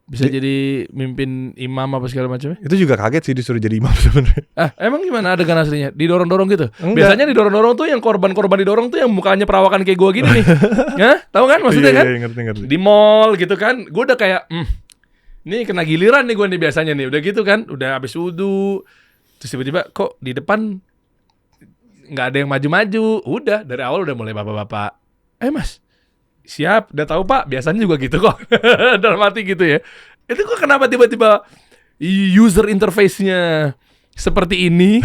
Bisa jadi mimpin imam apa segala macamnya? Itu juga kaget sih disuruh jadi imam sebenarnya. Emang gimana adegan aslinya? Didorong-dorong gitu? Enggak. Biasanya didorong-dorong tuh yang korban-korban didorong tuh yang mukanya perawakan kayak gua gini nih. Ya, tahu kan maksudnya kan? Iya, ngerti. Di mall gitu kan. Gua udah kayak ini kena giliran nih gua nih biasanya nih. Udah gitu kan, udah habis wudu. Terus tiba-tiba kok di depan nggak ada yang maju-maju. Udah dari awal udah mulai bapak-bapak. Mas, siap, udah tahu Pak. Biasanya juga gitu kok. Dalam hati gitu ya. Itu kok kenapa tiba-tiba user interface-nya seperti ini?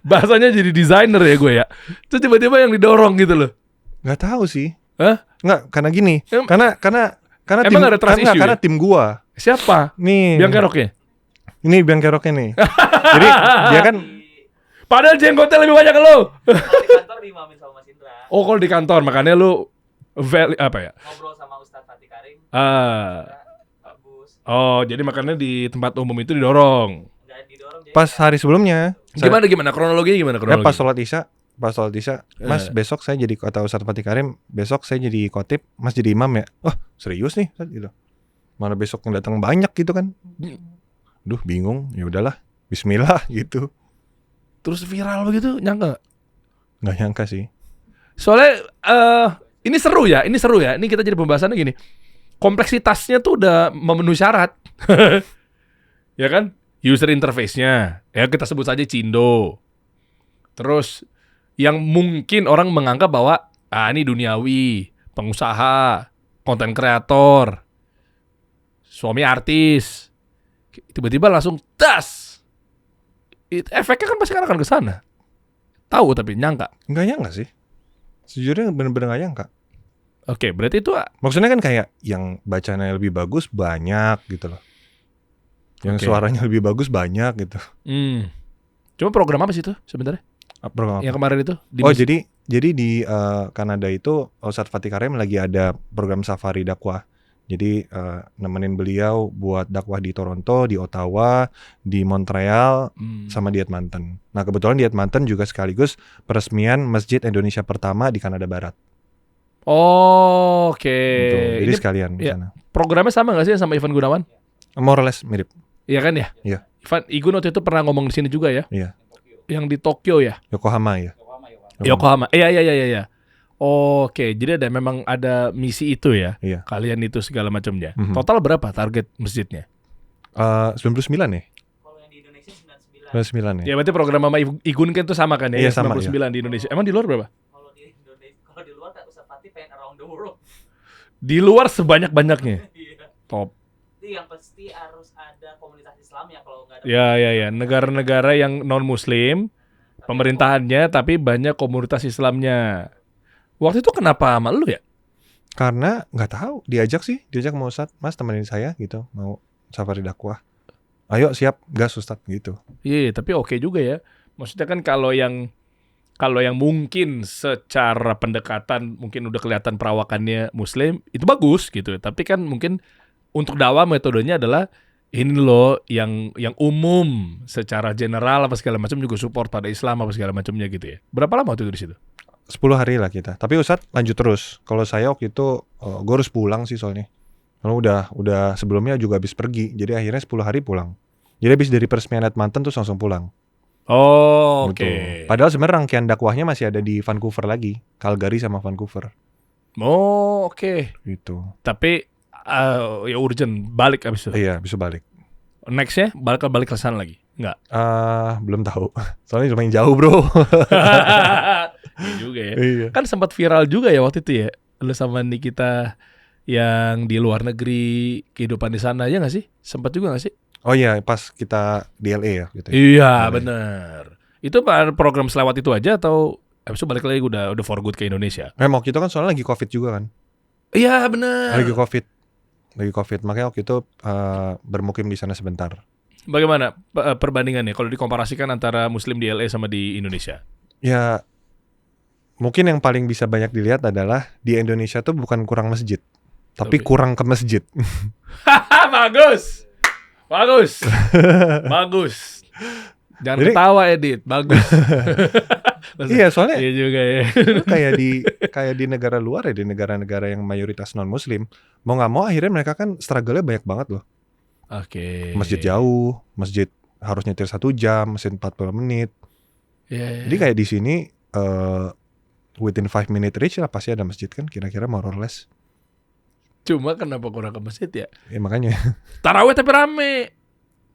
Bahasanya jadi desainer ya gue ya. Terus tiba-tiba yang didorong gitu loh. Nggak tahu sih. Hah? Nggak, karena gini. Karena Emang ada trust issue karena ya? tim gua. Siapa? Nih. Biang keroknya? Ini Biang Keroknya nih. Jadi dia kan Padahal jenggotnya lebih banyak ke lo. Kalau di kantor diimamin sama Mas Indra. Oh, kalau di kantor makanya lu apa ya? Ngobrol sama Ustadz Fatih Karim. Bagus. Oh, jadi makanya di tempat umum itu didorong. Enggak didorong jadi pas hari sebelumnya. Gimana kronologinya gimana kronologi? Pas sholat isya, Mas besok saya jadi, kata Ustadz Fatih Karim, besok saya jadi khotib, Mas jadi imam ya. Oh serius nih gitu. Mana besok yang datang banyak gitu kan. Duh bingung, ya udahlah, Bismillah gitu. Terus viral begitu, nyangka gak? Nggak nyangka sih. Soalnya ini seru ya. Ini kita jadi pembahasannya gini. Kompleksitasnya tuh udah memenuhi syarat. Ya kan? User interface-nya. Ya kita sebut saja Cindo. Terus yang mungkin orang menganggap bahwa ini duniawi, pengusaha, konten kreator, suami artis. Tiba-tiba langsung das. Efeknya kan pasti akan ke sana. Tahu tapi nyangka. Nggak nyangka sih. Sejujurnya bener-bener nggak nyangka. Oke, berarti itu Maksudnya kan kayak yang bacanya lebih bagus banyak gitu loh. Yang suaranya lebih bagus banyak gitu. Cuma program apa sih itu sebenarnya? Program apa? Yang kemarin itu? Jadi di Kanada itu Ustadz Fatih Karim lagi ada program safari dakwah. Jadi nemenin beliau buat dakwah di Toronto, di Ottawa, di Montreal, sama di Edmonton. Nah kebetulan di Edmonton juga sekaligus peresmian Masjid Indonesia pertama di Kanada Barat. Oke. Gitu. Jadi Ini sekalian di ya, sana. programnya sama nggak sih sama Ivan Gunawan? More or less mirip. Iya kan ya? Iya. Igun waktu itu pernah ngomong di sini juga ya? Iya. Yang di Tokyo ya? Yokohama ya. Yokohama. Iya. Oke, jadi memang ada misi itu ya. Iya. Kalian itu segala macamnya. Total berapa target masjidnya? 99 ya? kalau yang di Indonesia 99. 99 ya? Ya berarti program sama Igun kan itu sama kan ya? Iya, sama, 99 di Indonesia. Emang di luar berapa? Kalau di Indonesia, kalau di luar kan Ustadz Fatih pengen around the world. Di luar sebanyak-banyaknya. Iya. Top. Itu yang pasti harus ada komunitas Islam ya kalau nggak ada. Ya. Negara-negara yang non-muslim, pemerintahannya tapi banyak komunitas Islamnya. Waktu itu kenapa sama lu ya? Karena nggak tahu, diajak mau Ustadz, Mas temenin saya gitu, mau safari dakwah. Ayo siap, gas Ustadz gitu. Iya, tapi oke juga ya. Maksudnya kan kalau yang mungkin secara pendekatan mungkin udah kelihatan perawakannya muslim, itu bagus gitu. Tapi kan mungkin untuk dakwah metodenya adalah ini loh yang umum secara general apa segala macam juga support pada Islam apa segala macamnya gitu ya. Berapa lama waktu itu di situ? 10 hari lah kita. Tapi Ustadz lanjut terus. Kalau saya waktu itu gue harus pulang sih soalnya. Karena udah sebelumnya juga habis pergi. Jadi akhirnya 10 hari pulang. Jadi habis dari peresmian Edmonton terus langsung pulang. Oh, Gitu. oke. Padahal sebenarnya rangkaian dakwahnya masih ada di Vancouver lagi. Calgary sama Vancouver. Oh, oke. Gitu. Tapi ya urgent balik abis itu. Iya, bisa balik. Nextnya balik ke sana lagi? Enggak. Belum tahu. Soalnya lumayan jauh, bro. Iya juga ya. Iya. Kan sempat viral juga ya waktu itu ya. Lu sama Nikita yang di luar negeri, kehidupan di sana ya nggak sih? Sempat juga nggak sih? Oh iya, pas kita di LA ya gitu. Iya, LA. bener. Itu program selewat itu aja atau abis itu balik lagi udah for good ke Indonesia? Waktu itu kan soalnya lagi COVID juga kan. Iya, bener. Lagi COVID. Makanya waktu itu bermukim di sana sebentar. Bagaimana perbandingannya kalau dikomparasikan antara Muslim di LA sama di Indonesia? Ya, mungkin yang paling bisa banyak dilihat adalah di Indonesia tuh bukan kurang masjid, tapi Tapi- kurang ke masjid. Bagus. Bagus. Jangan Jadi- ketawa Edit, bagus. Iya, soalnya Iya juga ya. lu kayak di negara luar ya, di negara-negara yang mayoritas non Muslim, mau nggak mau akhirnya mereka kan struggle-nya banyak banget loh. Oke. Masjid jauh, masjid harus nyetir 1 jam, mesin 40 menit. Iya. Jadi kayak di sini within 5 minute reach lah pasti ada masjid kan, kira-kira more or less. Cuma kenapa kurang ke masjid ya? Ya makanya Tarawih tapi rame.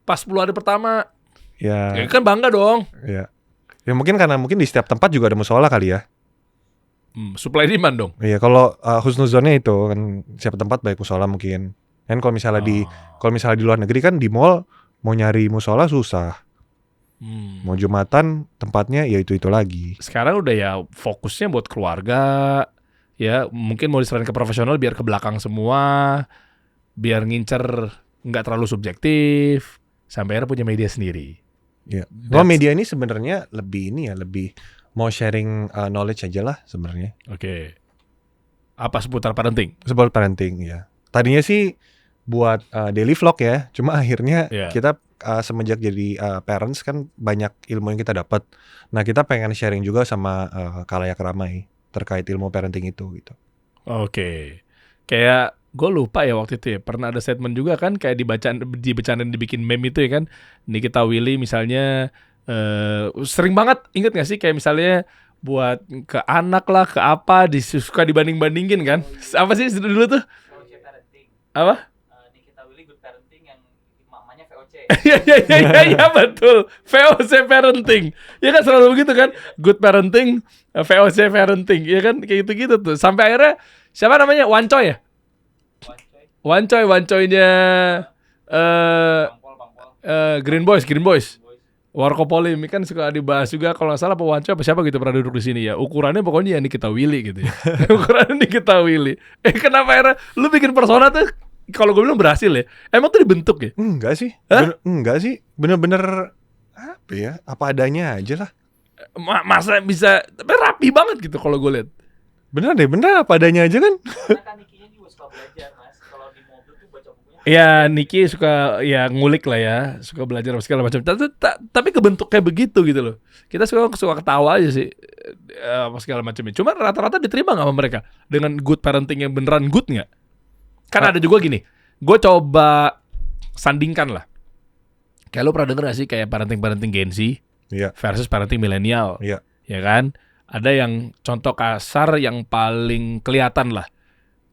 Pas 10 hari pertama. Ya ya kan bangga dong. ya. Ya mungkin karena mungkin di setiap tempat juga ada musola kali ya. Supply demand dong. Iya, kalau husnuzonnya itu kan setiap tempat baik musola mungkin. Kan kalau misalnya di luar negeri kan di mall mau nyari musola susah. Mau Jumatan tempatnya ya itu lagi. Sekarang udah ya fokusnya buat keluarga. Ya mungkin mau diserahin ke profesional biar ke belakang semua. Biar ngincer nggak terlalu subjektif. Sampai akhirnya punya media sendiri. Ya. Kalau media ini sebenarnya lebih mau sharing knowledge aja lah sebenarnya. Oke. Apa seputar parenting? Sebab parenting ya. Tadinya sih buat daily vlog ya. Cuma akhirnya Iya. kita semenjak jadi parents kan banyak ilmu yang kita dapat. Nah, kita pengen sharing juga sama khalayak ramai terkait ilmu parenting itu gitu. Oke. Kayak gue lupa ya waktu itu ya. Pernah ada statement juga kan kayak dibecandain dibikin meme itu ya kan. Nikita Willy misalnya sering banget inget gak sih kayak misalnya buat ke anak lah ke apa suka dibanding-bandingin kan. Apa sih dulu tuh? VOC parenting. Apa? Nikita Willy good parenting yang mamanya VOC. Iya betul. VOC parenting. Ya kan selalu begitu kan. Good parenting, VOC parenting. Ya kan kayak gitu-gitu tuh. Sampai akhirnya siapa namanya? Wancoy ya? Wancoynya Bangpol. Green Boys. Warkopoli ini kan suka dibahas juga kalau nggak salah Pak Wancoy apa siapa gitu pernah duduk di sini ya. Ukurannya pokoknya ya Nikita Willy gitu ya. Ukurannya Nikita Willy. Kenapa akhirnya lu bikin persona tuh kalau gue bilang berhasil ya. Emang tuh dibentuk ya? Enggak sih. Hah? Enggak sih. Bener-bener apa ya? Apa adanya aja lah. Masa bisa tapi rapi banget gitu kalau gue lihat. Bener apa adanya aja kan. Karena kan Nikinya juga suka belajar, Mas. Kalau di mobil tuh baca bukunya. Ya Niki suka ya ngulik lah ya, suka belajar segala macam. Tapi kebentuk kayak begitu gitu loh. Kita suka ketawa aja sih apa segala macamnya. Cuma rata-rata diterima nggak sama mereka dengan good parenting yang beneran good nggak? Kan ada juga gini. Gue coba sandingkan lah. Kayak lo pernah denger gak sih kayak parenting Gen Z Iya. versus parenting milenial? Iya. Ya kan? Ada yang contoh kasar yang paling kelihatan lah.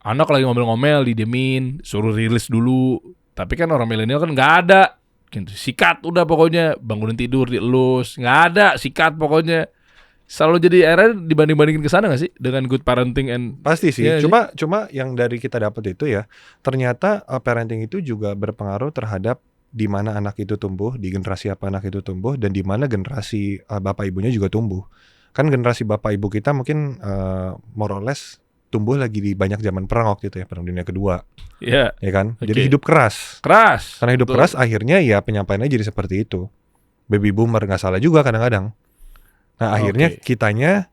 Anak lagi ngomel-ngomel, didiemin, suruh rilis dulu. Tapi kan orang milenial kan nggak ada. Gitu. Sikat udah pokoknya. Bangunin tidur, dielus. Nggak ada, sikat pokoknya. Selalu jadi era dibanding-bandingin ke sana nggak sih? Dengan good parenting and... Pasti sih. Iya sih. Cuma yang dari kita dapat itu ya, ternyata parenting itu juga berpengaruh terhadap di mana anak itu tumbuh, di generasi apa anak itu tumbuh, dan di mana generasi bapak ibunya juga tumbuh. Kan generasi bapak ibu kita mungkin more or less tumbuh lagi di banyak zaman perang waktu itu ya, perang dunia kedua, Ya, ya kan? Oke. Jadi hidup keras. keras. Karena hidup Betul. keras akhirnya ya penyampaiannya jadi seperti itu. Baby boomer nggak salah juga kadang-kadang. Nah akhirnya Oke. kitanya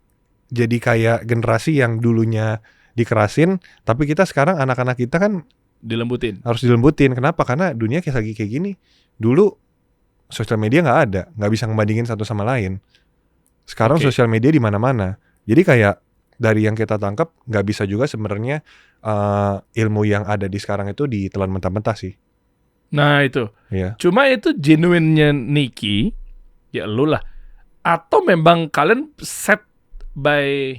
jadi kayak generasi yang dulunya dikerasin, tapi kita sekarang anak-anak kita kan Dilembutin. harus dilembutin. Kenapa? Karena dunia kayak lagi kayak gini. Dulu sosial media nggak ada, nggak bisa ngebandingin satu sama lain. Sekarang Oke. sosial media di mana-mana. Jadi kayak dari yang kita tangkap nggak bisa juga sebenarnya ilmu yang ada di sekarang itu ditelan mentah-mentah sih. Nah itu. Ya. Cuma itu genuine-nya Niki, ya lu lah. Atau memang kalian set by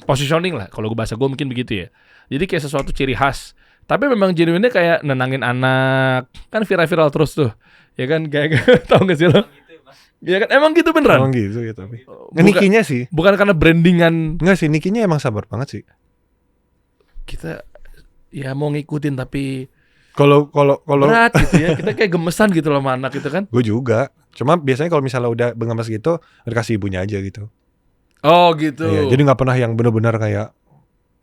positioning lah. Kalau gue bahasa gue mungkin begitu ya. Jadi kayak sesuatu ciri khas Tapi memang genuine kayak nenangin anak. Kan viral-viral terus tuh. Ya kan kayak tau gak sih lo? Gitu, Mas. Ya kan emang gitu beneran. Emang gitu ya tapi. Bukan, Nikinya sih. bukan karena brandingan Enggak sih, Nikinya emang sabar banget sih. kita ya mau ngikutin tapi Kalau berat gitu ya. Kita kayak gemesan gitu loh sama anak gitu kan. gue juga. Cuma biasanya kalau misalnya udah bengemas gitu, dikasih ibunya aja gitu. Oh gitu. Iya, jadi nggak pernah yang benar-benar kayak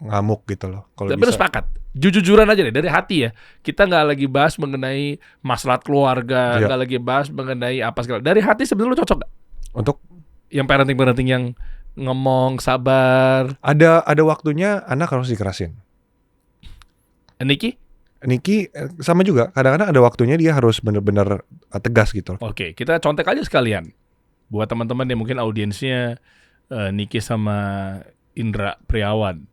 ngamuk gitu loh. Kalau Tapi lu bisa. sepakat, jujur-jujuran aja deh dari hati ya. Kita nggak lagi bahas mengenai masalah keluarga, Iya. nggak lagi bahas mengenai apa segala. Dari hati sebenarnya lu cocok gak? Untuk Yang parenting yang ngomong sabar. ada waktunya anak harus dikerasin. Niki? Niki sama juga. Kadang-kadang ada waktunya dia harus benar-benar tegas gitu loh. Oke, kita contek aja sekalian. Buat teman-teman yang mungkin audiensnya Niki sama Indra Priawan.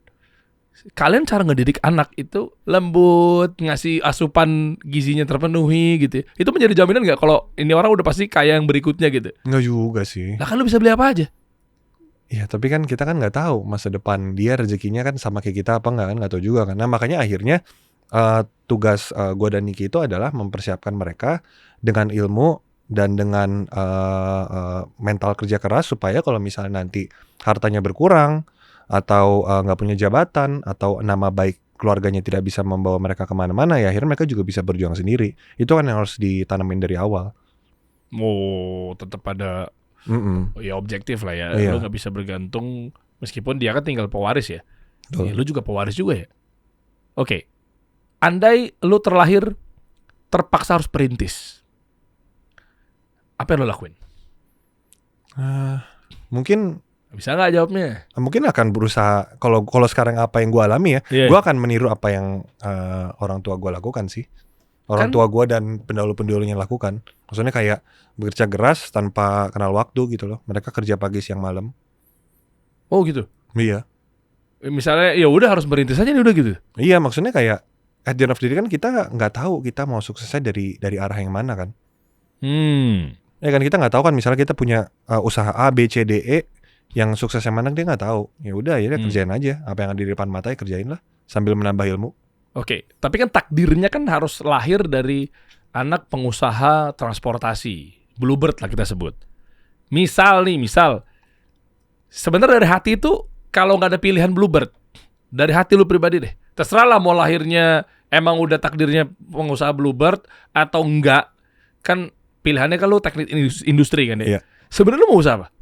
Kalian cara ngedidik anak itu lembut, ngasih asupan gizinya terpenuhi gitu ya. Itu menjadi jaminan nggak kalau ini orang udah pasti kaya yang berikutnya gitu? Enggak juga sih. Lah kan lu bisa beli apa aja. Iya, tapi kan kita kan nggak tahu masa depan dia rezekinya kan sama kayak kita apa nggak kan, nggak tahu juga kan. Nah makanya akhirnya tugas gue dan Niki itu adalah mempersiapkan mereka dengan ilmu dan dengan mental kerja keras supaya kalau misalnya nanti hartanya berkurang atau nggak punya jabatan atau nama baik keluarganya tidak bisa membawa mereka kemana-mana, ya akhirnya mereka juga bisa berjuang sendiri. Itu kan yang harus ditanamin dari awal. Oh, tetap ada ya objektif lah ya. Iya. Lu nggak bisa bergantung meskipun dia kan tinggal pewaris ya. Betul. Ya, lu juga pewaris juga ya. Oke. Andai lu terlahir terpaksa harus perintis. Apa yang lu lakuin? Mungkin Bisa nggak jawabnya? akan berusaha kalau sekarang apa yang gue alami ya, Iya. gue akan meniru apa yang orang tua gue lakukan sih. Orang Kan- tua gue dan pendahulu-pendahulunya lakukan. Maksudnya kayak bekerja keras tanpa kenal waktu gitu loh. Mereka kerja pagi siang malam. Oh gitu. Iya. Misalnya ya udah harus merintis aja nih udah gitu. Iya, maksudnya kayak at the end of the day kan kita nggak tahu kita mau suksesnya dari arah yang mana kan. Ya kan kita nggak tahu kan, misalnya kita punya usaha A, B, C, D, E, yang sukses yang mana dia nggak tahu. Ya udah ya kerjain aja apa yang ada di depan mata, ya kerjain lah sambil menambah ilmu. Oke, tapi kan takdirnya kan harus lahir dari anak pengusaha transportasi, Bluebird lah kita sebut. Misal sebenarnya dari hati itu kalau nggak ada pilihan Bluebird, dari hati lu pribadi deh, terserah lah mau lahirnya emang udah takdirnya pengusaha Bluebird atau enggak, kan pilihannya kan lu teknik industri kan ya. Iya. Sebenarnya lu mau usaha apa?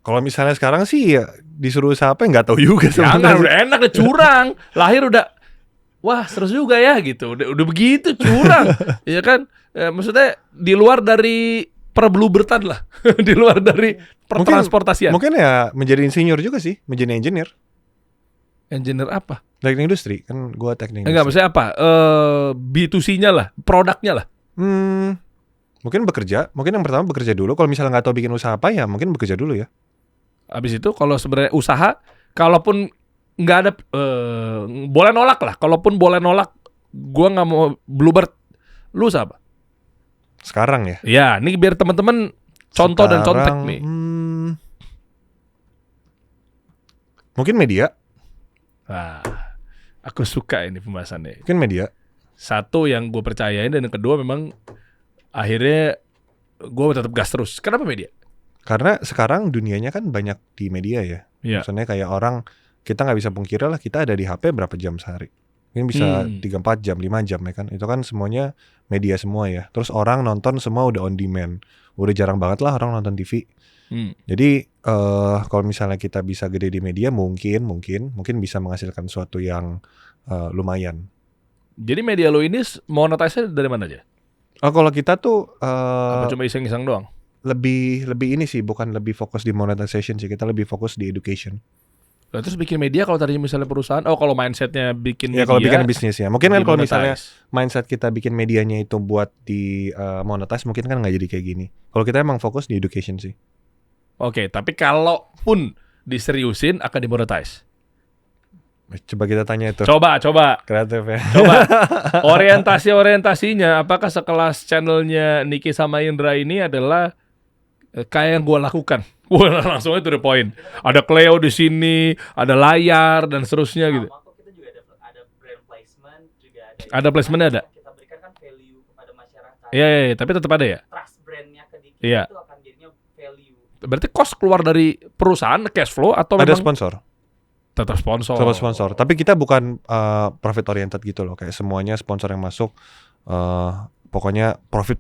Kalau misalnya sekarang sih ya disuruh usaha apa nggak tahu juga Jangan, sebenarnya. udah enak deh, curang. Lahir udah, wah seru juga ya gitu. Udah begitu curang, ya kan? Maksudnya di luar dari perblubertan lah, di luar dari pertransportasian. Mungkin ya menjadi insinyur juga sih, menjadi engineer. Engineer apa? Teknik industri kan, gua teknik industri. Enggak, maksudnya apa? B2C-nya lah, produknya lah. Mungkin bekerja. Mungkin yang pertama bekerja dulu. Kalau misalnya nggak tahu bikin usaha apa ya mungkin bekerja dulu ya. Habis itu kalau sebenarnya usaha, kalaupun nggak ada, boleh nolak lah. Kalaupun boleh nolak, gua nggak mau Bluebird. Lu usaha apa? Sekarang ya. Ya, ini biar teman-teman contoh dan contek Sekarang, nih. Mungkin media. Nah, aku suka ini pembahasannya. Mungkin media. Satu yang gue percayain dan yang kedua memang akhirnya gue tetap gas terus. Kenapa media? Karena sekarang dunianya kan banyak di media ya. Iya. Maksudnya kayak orang, kita nggak bisa pungkiri lah kita ada di HP berapa jam sehari. Mungkin bisa 3-4 jam, 5 jam ya kan. Itu kan semuanya media semua ya. Terus orang nonton semua udah on demand. Udah jarang banget lah orang nonton TV. Jadi kalau misalnya kita bisa gede di media mungkin bisa menghasilkan sesuatu yang lumayan. Jadi media lo ini monetize-nya dari mana aja? Kalau kita tuh Apa cuma iseng-iseng doang? lebih ini sih, bukan lebih fokus di monetization sih, kita lebih fokus di education. Lah, terus bikin media kalau tadinya misalnya perusahaan, kalau mindsetnya bikin Ya media, kalau bikin bisnis ya, mungkin kan kalau misalnya dimonetize. mindset kita bikin medianya itu buat di monetize mungkin kan nggak jadi kayak gini. Kalau kita emang fokus di education sih. Oke, tapi kalaupun diseriusin akan dimonetize. Coba kita tanya itu. Coba. Kreatif ya. Coba orientasinya apakah sekelas channelnya Niki sama Indra ini adalah kayak yang gue lakukan? Wah, langsung itu the point. Ada Cleo di sini, ada layar dan seterusnya gitu. Sama kok kita juga ada brand Ada placementnya ada. Kita berikan kan value kepada masyarakat. Iya, tapi tetap ada ya. Trust brandnya ke kita Iya. itu akan jadinya value. Berarti cost keluar dari perusahaan cash flow atau Ada memang sponsor. tetap sponsor? Sama sponsor. Tapi kita bukan profit oriented gitu loh. Kayak semuanya sponsor yang masuk pokoknya profit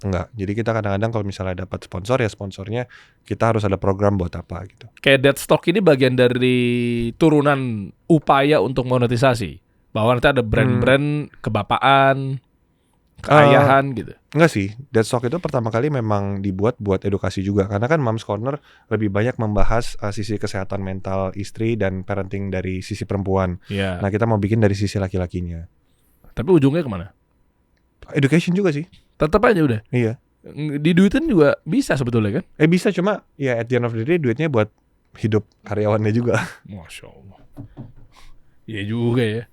enggak. Jadi kita kadang-kadang kalau misalnya dapat sponsor ya sponsornya kita harus ada program buat apa gitu. Kayak Deadstock ini bagian dari turunan upaya untuk monetisasi. Bahwa nanti ada brand-brand kebapaan, keayahan gitu. Enggak sih, Deadstock itu pertama kali memang dibuat buat edukasi juga. Karena kan Moms Corner lebih banyak membahas sisi kesehatan mental istri dan parenting dari sisi perempuan. Iya. Nah kita mau bikin dari sisi laki-lakinya. Tapi ujungnya kemana? Education juga sih. Tetap aja udah. Iya. Diduitin juga bisa sebetulnya kan? Bisa cuma ya at the end of the day duitnya buat hidup karyawannya juga. Masya Allah. Iya juga ya.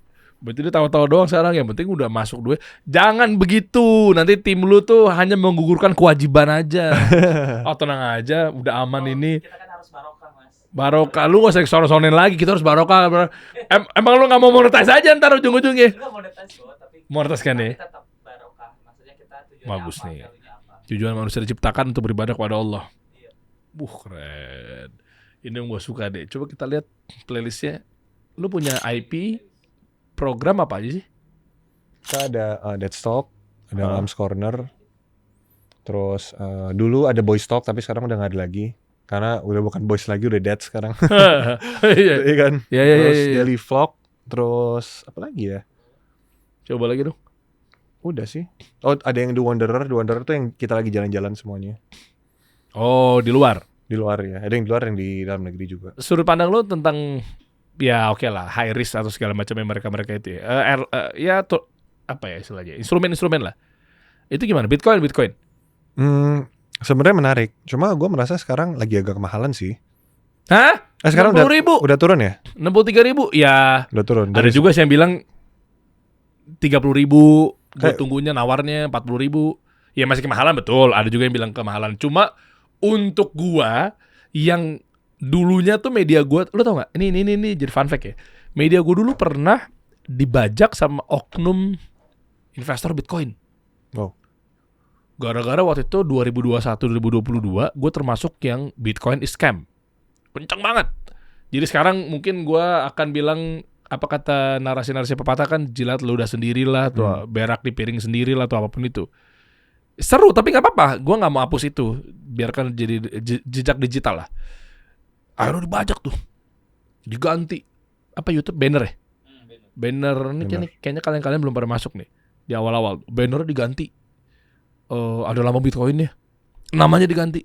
Berarti dia tahu-tahu doang sekarang, yang penting udah masuk duit. Jangan begitu, nanti tim lu tuh hanya menggugurkan kewajiban aja. Oh tenang aja, udah aman ini. Kita kan harus barokah, Mas. Barokah, lu gak usah sono-sonin lagi, kita harus barokah. Emang lu gak mau monetize aja ntar ujung-ujungnya? Juga monetize loh, tapi Monetize kan ya? tapi tetap barokah. Maksudnya kita tujuannya Bagus apa, nih. value-nya apa. Tujuan manusia diciptakan untuk beribadah kepada Allah. Iya. Keren. Ini yang gue suka deh. Coba kita lihat playlistnya. Lu punya IP, program apa aja sih? Kita ada Deadstock, ada Moms Corner. Terus dulu ada Boys Talk tapi sekarang udah gak ada lagi. Karena udah bukan boys lagi, udah dead sekarang. Iya. Iya kan? Iya. Terus Daily Vlog. Terus apa lagi ya? Coba lagi dong. Udah sih. Oh ada yang The Wanderer. The Wanderer tuh yang kita lagi jalan-jalan semuanya. Oh, di luar. Di luar ya. Ada yang di luar, yang di dalam negeri juga. Sudut pandang lu tentang ya oke lah, high risk atau segala macamnya mereka itu ya. Apa ya istilahnya? Instrumen-instrumen lah. Itu gimana? Bitcoin. Sebenarnya menarik. Cuma gue merasa sekarang lagi agak kemahalan sih. Hah? Sekarang 60.000? udah turun ya? 63.000? Ya. Udah turun. Ada juga sih yang bilang 30.000. Gue Kayak- tunggunya nawarnya 40.000. Ya masih kemahalan betul. Ada juga yang bilang kemahalan. Cuma untuk gua yang dulunya tuh media gua, lu tau nggak? Ini jadi fun fact ya. Media gua dulu pernah dibajak sama oknum investor Bitcoin. Oh. Gara-gara waktu itu 2021-2022 gue termasuk yang Bitcoin is scam. Kenceng banget. Jadi sekarang mungkin gue akan bilang, apa kata narasi-narasi pepatah kan, jilat ludah sendirilah, tuh berak di piring sendirilah, tuh apapun itu. Seru tapi nggak apa-apa. Gue nggak mau hapus itu. Biarkan jadi jejak digital lah. Akhirnya dibajak tuh. Diganti. Apa YouTube banner ya? Banner ini kayaknya kalian belum pada masuk nih. Di awal-awal bannernya diganti. Ada lama Bitcoinnya, namanya diganti,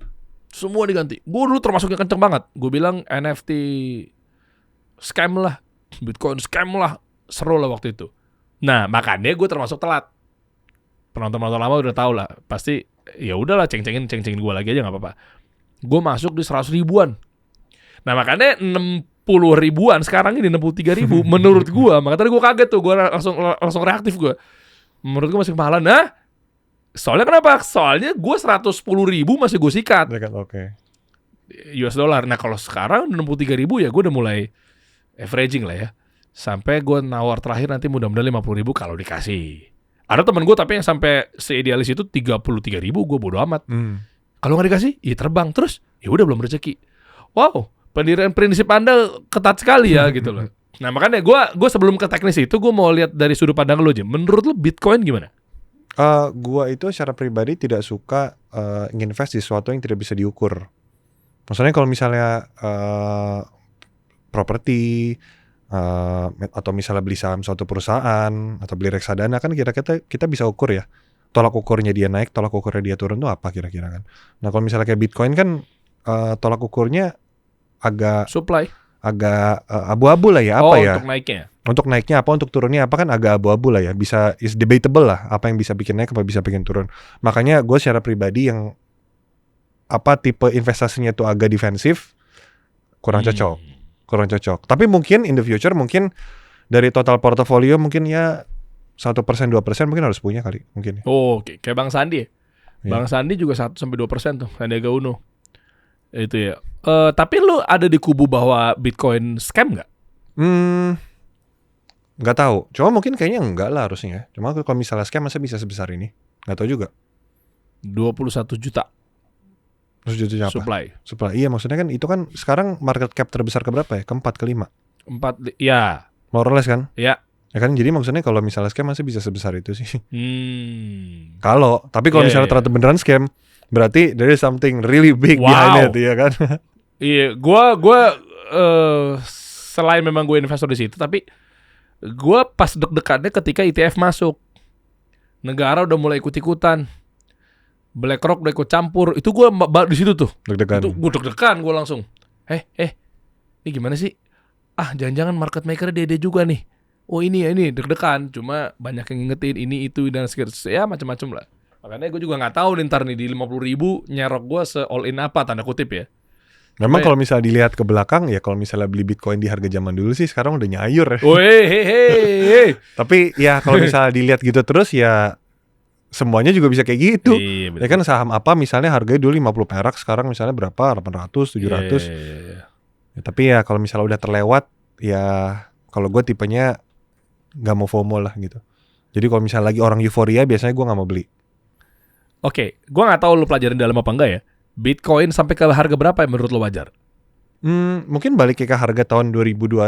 semua diganti. Gue dulu termasuk yang kenceng banget. Gue bilang NFT scam lah, Bitcoin scam lah, seru lah waktu itu. Nah makanya gue termasuk telat. Penonton lama udah tahu lah, pasti ya udahlah ceng-cengin gue lagi aja nggak apa-apa. Gue masuk di 100 ribuan. Nah makanya 60 ribuan sekarang ini 63 ribu. Menurut gue, makanya tadi gue kaget tuh, gue langsung reaktif gue. Menurut gue masih kemahalan. Nah soalnya kenapa? Soalnya gue 110 ribu masih gue sikat Oke. US dollar. Nah kalau sekarang 63 ribu ya gue udah mulai averaging lah ya. Sampai gue nawar terakhir nanti mudah-mudahan 50 ribu kalau dikasih. Ada teman gue tapi yang sampai seidealis itu 33 ribu, gue bodo amat. Kalau nggak dikasih, ya terbang terus. Ya udah belum rezeki. Wow, pendirian prinsip Anda ketat sekali ya gitu loh. Nah makanya gue sebelum ke teknis itu gue mau lihat dari sudut pandang lo aja. Menurut lo Bitcoin gimana? Gua itu secara pribadi tidak suka nginvest di sesuatu yang tidak bisa diukur. Maksudnya kalau misalnya properti atau misalnya beli saham suatu perusahaan atau beli reksadana kan kira-kira kita bisa ukur ya. Tolak ukurnya dia naik, tolak ukurnya dia turun tuh apa kira-kira kan. Nah kalau misalnya kayak Bitcoin kan tolak ukurnya agak abu-abu lah ya, apa ya? Untuk naiknya. Untuk naiknya apa, untuk turunnya apa kan agak abu-abu lah ya. Bisa is debatable lah apa yang bisa bikin naik, apa bisa bikin turun. Makanya gue secara pribadi yang tipe investasinya tuh agak defensif, kurang cocok. Tapi mungkin in the future mungkin dari total portofolio mungkin ya 1%, 2% mungkin harus punya kali mungkin. Oh, oke. Kayak Bang Sandi ya? Iya. Bang Sandi juga 1-2% tuh, Sandiaga Uno. Itu ya. Tapi lu ada di kubu bahwa Bitcoin scam nggak? Nggak tahu. Cuma mungkin kayaknya enggak lah harusnya. Cuma kalau misalnya scam masa bisa sebesar ini? Nggak tahu juga. 21 juta Terus jatuhnya apa? supply. Iya maksudnya kan itu kan sekarang market cap terbesar keberapa ya? Keempat, kelima. 4 ya. More or less kan? Ya. Ya kan jadi maksudnya kalau misalnya scam masih bisa sebesar itu sih. Tapi kalau Iya, misalnya iya. ternyata beneran scam, berarti there is something really big behind it, ya kan? Iya, gua selain memang gue investor di situ, tapi gua pas deg-degannya ketika ETF masuk. Negara udah mulai ikut-ikutan. BlackRock udah ikut campur. Itu gua di situ tuh. Deg-degan. Itu gua deg-degan gua langsung. Ini gimana sih? Jangan-jangan market maker dede juga nih. Oh ini deg-degan. Cuma banyak yang ngingetin ini itu dan sekitar ya macam-macam lah. Makanya gue juga nggak tahu nih ntar nih di 50.000 nyerok gue se all in apa tanda kutip ya. Memang Cuma kalau misalnya dilihat ke belakang ya kalau misalnya beli Bitcoin di harga zaman dulu sih sekarang udah nyayur ya. Hei. Tapi ya kalau misalnya dilihat gitu terus ya semuanya juga bisa kayak gitu. Iya, Ya kan saham apa misalnya harganya dulu 50 perak sekarang misalnya berapa? 800, 700. Iya. Ya, tapi ya kalau misalnya udah terlewat ya kalau gue tipenya nggak mau FOMO lah gitu. Jadi kalau misalnya lagi orang euforia biasanya gue nggak mau beli. Oke, gue nggak tahu lu pelajarin dalam apa enggak ya. Bitcoin sampai ke harga berapa yang menurut lo wajar? Mungkin balik ke harga tahun 2021,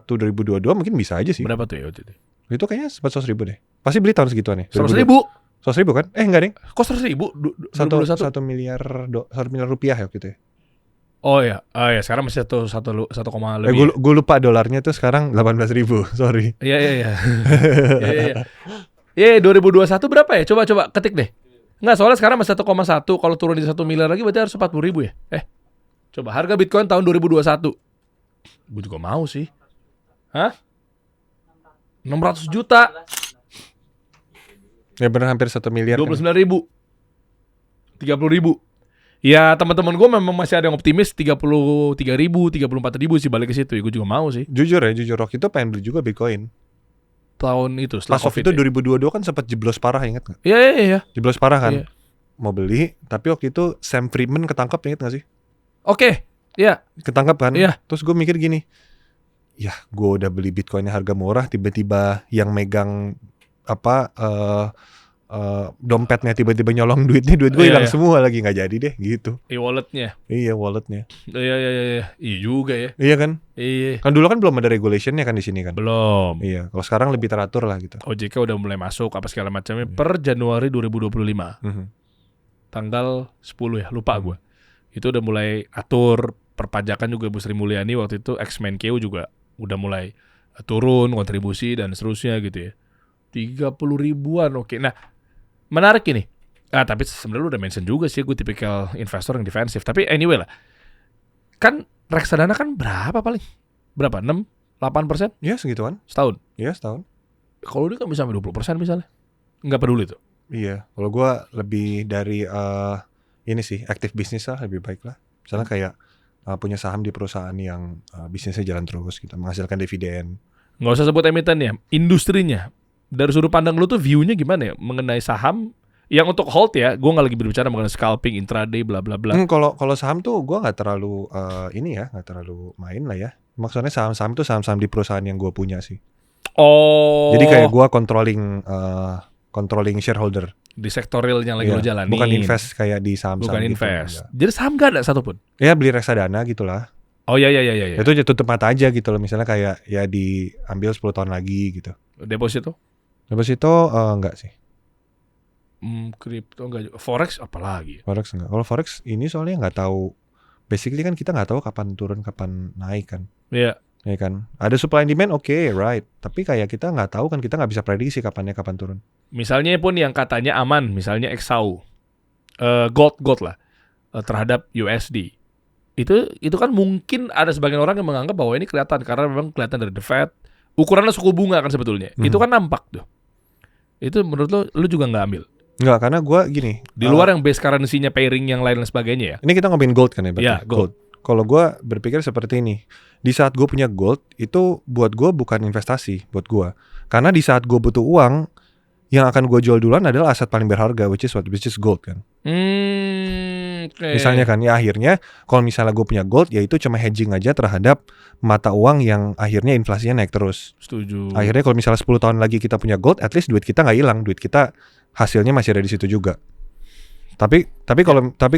2022 mungkin bisa aja sih. Berapa tuh ya waktu itu? Itu kayaknya sempat 100.000 deh. Pasti beli tahun segituan ya. 100.000? 100.000 kan? Enggak deh. Kok 100.000? 1 miliar rupiah ya gitu ya. Oh ya, sekarang masih 1, lebih. Gue lupa dolarnya tuh sekarang 18.000. Sorry. Iya. Iya, 2021 berapa ya? Coba ketik deh. Enggak, soalnya sekarang masih 1,1. Kalau turun di 1 miliar lagi berarti harus 40.000 ya? Coba harga Bitcoin tahun 2021. Gue juga mau sih. Hah? 600 juta. Ya benar hampir 1 miliar 29.000. 30.000. Ya teman-teman gue memang masih ada yang optimis 33.000, 34.000 sih balik ke situ. Ya, gue juga mau sih. Jujur waktu itu pengen beli juga Bitcoin. Tahun itu setelah Pas waktu itu 2022 kan sempat jeblos parah, ingat gak? Iya. Jeblos parah kan? Iya. Mau beli, tapi waktu itu Sam Friedman ketangkap, ingat gak sih? Oke. Iya. Ketangkap kan? Iya. Terus gue mikir gini, ya gue udah beli Bitcoinnya harga murah, tiba-tiba yang megang dompetnya tiba-tiba nyolong duit gue hilang semua lagi, nggak jadi deh gitu. E-walletnya. Iya walletnya. Iya. Iya juga ya. Iya kan? Iya. Kan dulu kan belum ada regulationnya kan di sini kan. Belum. Iya. Kalau sekarang lebih teratur lah gitu. OJK udah mulai masuk apa segala macamnya per Januari 2025. Tanggal 10 ya, lupa gue. Itu udah mulai atur perpajakan juga Bu Sri Mulyani waktu itu ex-Menkeu juga udah mulai turun kontribusi dan seterusnya gitu ya. 30 ribuan oke. Nah, menarik ini. Tapi sebenarnya lu udah mention juga sih gue tipikal investor yang defensif. Tapi anyway lah. Kan reksadana kan berapa paling? Berapa? 6? 8%? Iya segituan. Setahun? Iya setahun. Kalau dia kan bisa sampai 20% misalnya. Nggak peduli tuh. Iya. Kalau gue lebih dari ini sih aktif bisnis lah lebih baik lah. Misalnya kayak punya saham di perusahaan yang bisnisnya jalan terus gitu, menghasilkan dividen. Nggak usah sebut emitennya, industrinya. Dari sudut pandang lu tuh view-nya gimana ya mengenai saham yang untuk hold ya? Gue nggak lagi berbicara mengenai scalping, intraday, bla bla bla. Kalau saham tuh gue nggak terlalu nggak terlalu main lah ya. Maksudnya saham-saham tuh saham-saham di perusahaan yang gue punya sih. Oh. Jadi kayak gue controlling shareholder. Di sektoril yang lagi lu jalanin. Bukan invest kayak di saham-saham. Bukan gitu, invest. enggak. Jadi saham gak ada satupun? Ya beli reksadana gitulah. Oh iya. Itu aja tutup mata aja gitu loh. Misalnya kayak ya diambil 10 tahun lagi gitu. Deposito? Deposito enggak sih. Kripto enggak juga. Forex apalagi? Forex enggak. Kalau forex ini soalnya nggak tahu. Basically kan kita nggak tahu kapan turun kapan naik kan. Iya. Ya kan. Ada supply and demand oke, right. Tapi kayak kita nggak tahu kan, kita nggak bisa prediksi kapan turun. Misalnya pun yang katanya aman, misalnya XAU, gold lah terhadap USD. Itu kan mungkin ada sebagian orang yang menganggap bahwa ini kelihatan karena memang kelihatan dari the Fed. Ukurannya suku bunga kan sebetulnya. Itu kan nampak tuh. Itu menurut lu juga nggak ambil? Nggak, karena gue gini. Di luar yang base currency-nya pairing yang lain dan sebagainya ya? Ini kita ngomongin gold kan ya berarti? Ya, gold. Kalau gue berpikir seperti ini. Di saat gue punya gold, itu buat gue bukan investasi buat gue. Karena di saat gue butuh uang, yang akan gue jual duluan adalah aset paling berharga, which is gold kan. Oke. Misalnya kan, ya akhirnya kalau misalnya gue punya gold, ya itu cuma hedging aja terhadap mata uang yang akhirnya inflasinya naik terus. Setuju. Akhirnya kalau misalnya 10 tahun lagi kita punya gold, at least duit kita nggak hilang, duit kita hasilnya masih ada di situ juga. Tapi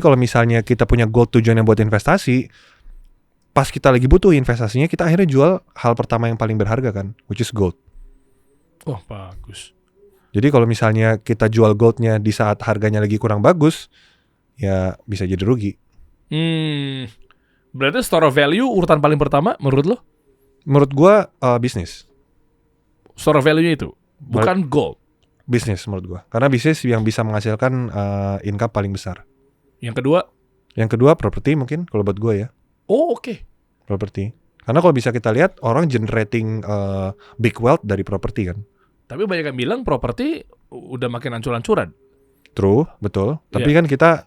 kalau misalnya kita punya gold tujuannya buat investasi, pas kita lagi butuh investasinya, kita akhirnya jual hal pertama yang paling berharga kan, which is gold. Oh, bagus. Jadi kalau misalnya kita jual goldnya di saat harganya lagi kurang bagus, ya bisa jadi rugi. Berarti store of value urutan paling pertama menurut lo? Menurut gua bisnis. Store of value-nya itu bukan gold. Bisnis menurut gua. Karena bisnis yang bisa menghasilkan income paling besar. Yang kedua? Yang kedua properti mungkin kalau buat gua ya. Oh, oke. Properti. Karena kalau bisa kita lihat orang generating big wealth dari properti kan. Tapi banyak yang bilang properti udah makin ancur-ancuran. True, betul. Tapi kan kita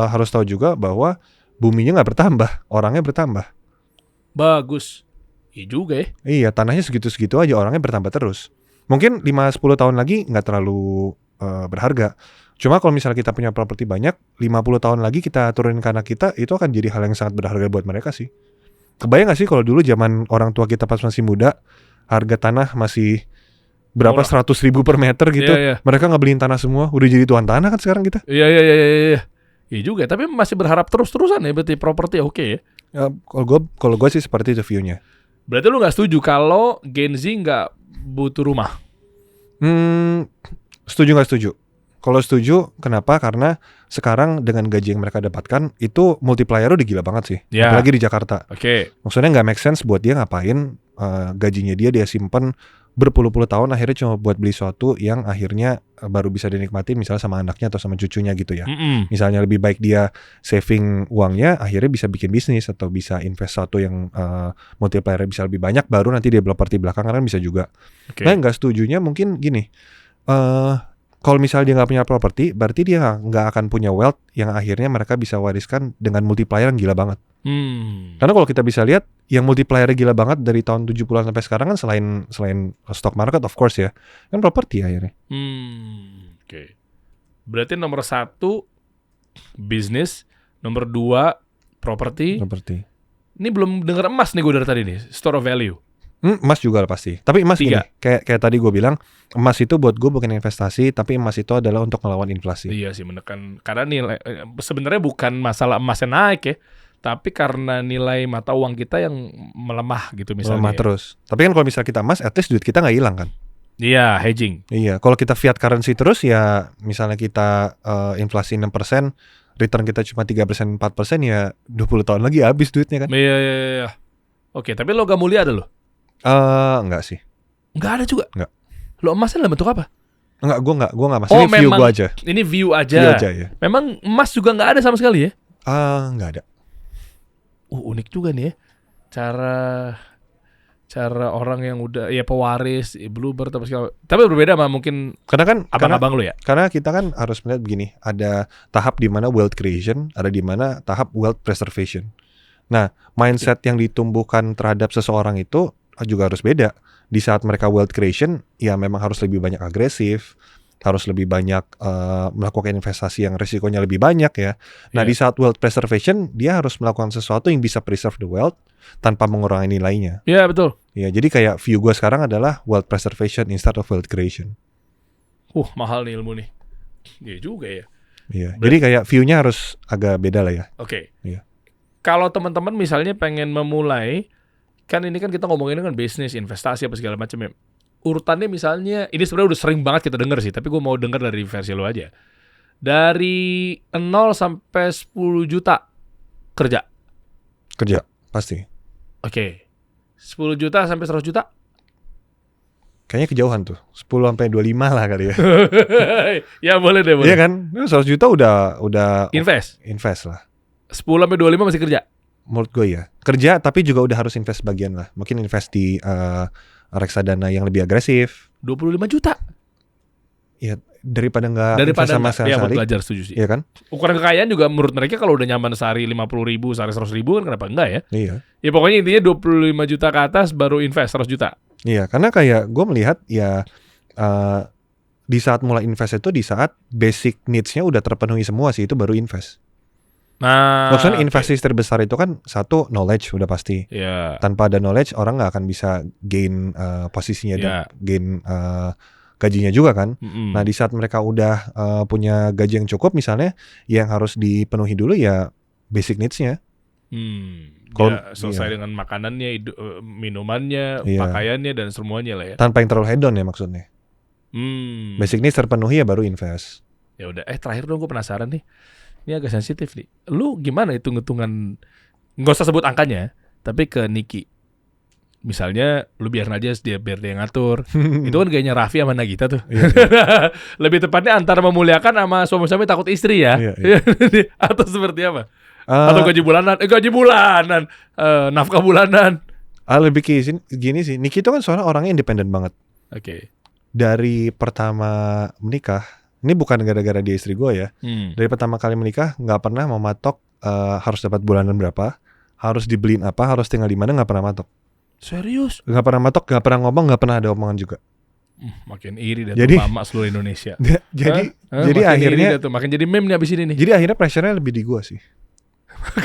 harus tahu juga bahwa buminya nggak bertambah, orangnya bertambah. Bagus. Iya juga ya. Iya, tanahnya segitu-segitu aja, orangnya bertambah terus. Mungkin 5-10 tahun lagi nggak terlalu berharga. Cuma kalau misalnya kita punya properti banyak, 50 tahun lagi kita turunin ke anak kita, itu akan jadi hal yang sangat berharga buat mereka sih. Kebayang gak sih kalau dulu zaman orang tua kita pas masih muda, harga tanah masih berapa 100.000 per meter gitu. Mereka ngebeliin tanah semua, udah jadi tuan tanah kan sekarang kita. Iya. Iya juga, tapi masih berharap terus-terusan ya berarti properti oke ya. Kalau gue sih seperti itu view-nya. Berarti lu nggak setuju kalau Gen Z nggak butuh rumah? Setuju nggak setuju? Kalau setuju, kenapa? Karena sekarang dengan gaji yang mereka dapatkan itu multiplier udah gila banget sih, apalagi di Jakarta. Oke. Maksudnya nggak make sense buat dia ngapain gajinya dia simpen berpuluh-puluh tahun akhirnya cuma buat beli sesuatu yang akhirnya baru bisa dinikmatin misalnya sama anaknya atau sama cucunya gitu ya. Misalnya lebih baik dia saving uangnya akhirnya bisa bikin bisnis atau bisa invest sesuatu yang multiplier bisa lebih banyak baru nanti dia properti belakangan kan bisa juga. Nah nggak setujunya mungkin gini, kalau misalnya dia nggak punya properti berarti dia nggak akan punya wealth yang akhirnya mereka bisa wariskan dengan multiplier yang gila banget. Karena kalau kita bisa lihat yang multiplier gila banget dari tahun 70-an sampai sekarang kan selain stock market of course ya, kan properti akhirnya. Oke. Berarti nomor 1 bisnis, nomor 2 properti. Ini belum dengar emas nih gue dari tadi nih, store of value. Emas juga pasti. Tapi emas 3. gini, kayak tadi gue bilang, emas itu buat gue bukan investasi, tapi emas itu adalah untuk melawan inflasi. Iya sih, menekan karena nilai sebenarnya bukan masalah emasnya naik ya, tapi karena nilai mata uang kita yang melemah gitu misalnya. Melemah terus. Tapi kan kalau misalnya kita emas, at least duit kita nggak hilang kan? Iya, hedging. Iya, kalau kita fiat currency terus ya, misalnya kita inflasi 6%, return kita cuma 3%, 4%, ya 20 tahun lagi habis duitnya kan? Iya. Oke, tapi logam mulia ada loh? Enggak sih. Enggak ada juga? Enggak. Lo emasnya dalam bentuk apa? Enggak, gue enggak. Maksudnya view gue aja. Ini view aja. View aja ya. Memang emas juga enggak ada sama sekali ya? Enggak ada. Unik juga nih ya. Cara orang yang udah ya pewaris, bluebird apa segala. Tapi berbeda sama mungkin karena kan abang-abang lu ya. Karena kita kan harus melihat begini, ada tahap di mana wealth creation, ada di mana tahap wealth preservation. Nah, mindset yang ditumbuhkan terhadap seseorang itu juga harus beda. Di saat mereka wealth creation, ya memang harus lebih banyak agresif, harus lebih banyak melakukan investasi yang risikonya lebih banyak ya. Nah, di saat wealth preservation, dia harus melakukan sesuatu yang bisa preserve the wealth tanpa mengurangi nilainya. Iya, betul. Ya, jadi kayak view gue sekarang adalah wealth preservation instead of wealth creation. Mahal nih ilmu nih. Iya juga ya. Iya. Jadi kayak view-nya harus agak beda lah ya. Oke. Iya. Kalau teman-teman misalnya pengen memulai, kan ini kan kita ngomongin kan bisnis, investasi apa segala macam ya. Urutannya misalnya, ini sebenarnya udah sering banget kita denger sih, tapi gue mau denger dari versi lo aja. Dari 0 sampai 10 juta kerja. Kerja, pasti. Oke. 10 juta sampai 100 juta? Kayaknya kejauhan tuh. 10 sampai 25 lah kali ya. Ya boleh deh, boleh. Iya kan? 100 juta udah invest lah. 10 sampai 25 masih kerja. Menurut gue ya. Kerja tapi juga udah harus invest bagian lah. Mungkin invest di reksadana yang lebih agresif. 25 juta. Ya daripada invest sama sekali. Ya buat belajar, setuju sih. Iya kan? Ukuran kekayaan juga menurut mereka kalau udah nyaman sehari 50.000, sehari 100.000 kan kenapa enggak ya? Iya. Ya pokoknya intinya 25 juta ke atas baru invest 100 juta. Iya, karena kayak gue melihat ya di saat mulai invest itu di saat basic needs-nya udah terpenuhi semua sih, itu baru invest. Nah, Maksudnya investasi terbesar itu kan satu knowledge udah pasti. Ya. Tanpa ada knowledge orang nggak akan bisa gain posisinya dan Ya. gain gajinya juga kan. Mm-mm. Nah di saat mereka udah punya gaji yang cukup misalnya, yang harus dipenuhi dulu ya basic needs-nya. Kalau- Ya, selesai iya. dengan makanannya, minumannya, Iya. pakaiannya dan semuanya lah ya. Tanpa yang terlalu hedon ya maksudnya. Basic needs terpenuhi ya baru invest. Ya udah, terakhir dong gue penasaran nih. Ini agak sensitif nih. Lu gimana hitung-hitungan, nggak usah sebut angkanya, tapi ke Niki. Misalnya lu biarin aja biar dia ngatur. Itu kan gayanya Raffi sama Nagita tuh. Iya, Lebih tepatnya antara memuliakan sama suami-suami takut istri ya. Iya, Atau seperti apa? Eh, Atau gaji bulanan, nafkah bulanan. lebih gini sih. Niki itu kan soalnya orangnya independen banget. Oke. Dari pertama menikah, ini bukan gara-gara dia istri gue ya. Dari pertama kali menikah nggak pernah mematok harus dapat bulanan berapa, harus dibeliin apa, harus tinggal di mana, nggak pernah matok. Serius? Nggak pernah matok, nggak pernah ngomong, nggak pernah ada omongan juga. Makin iri dah Jadi- tuh mama seluruh Indonesia. jadi Hah? jadi Makin iri akhirnya dah tuh, makin jadi meme nih abis ini nih. jadi akhirnya pressure-nya lebih di gue sih.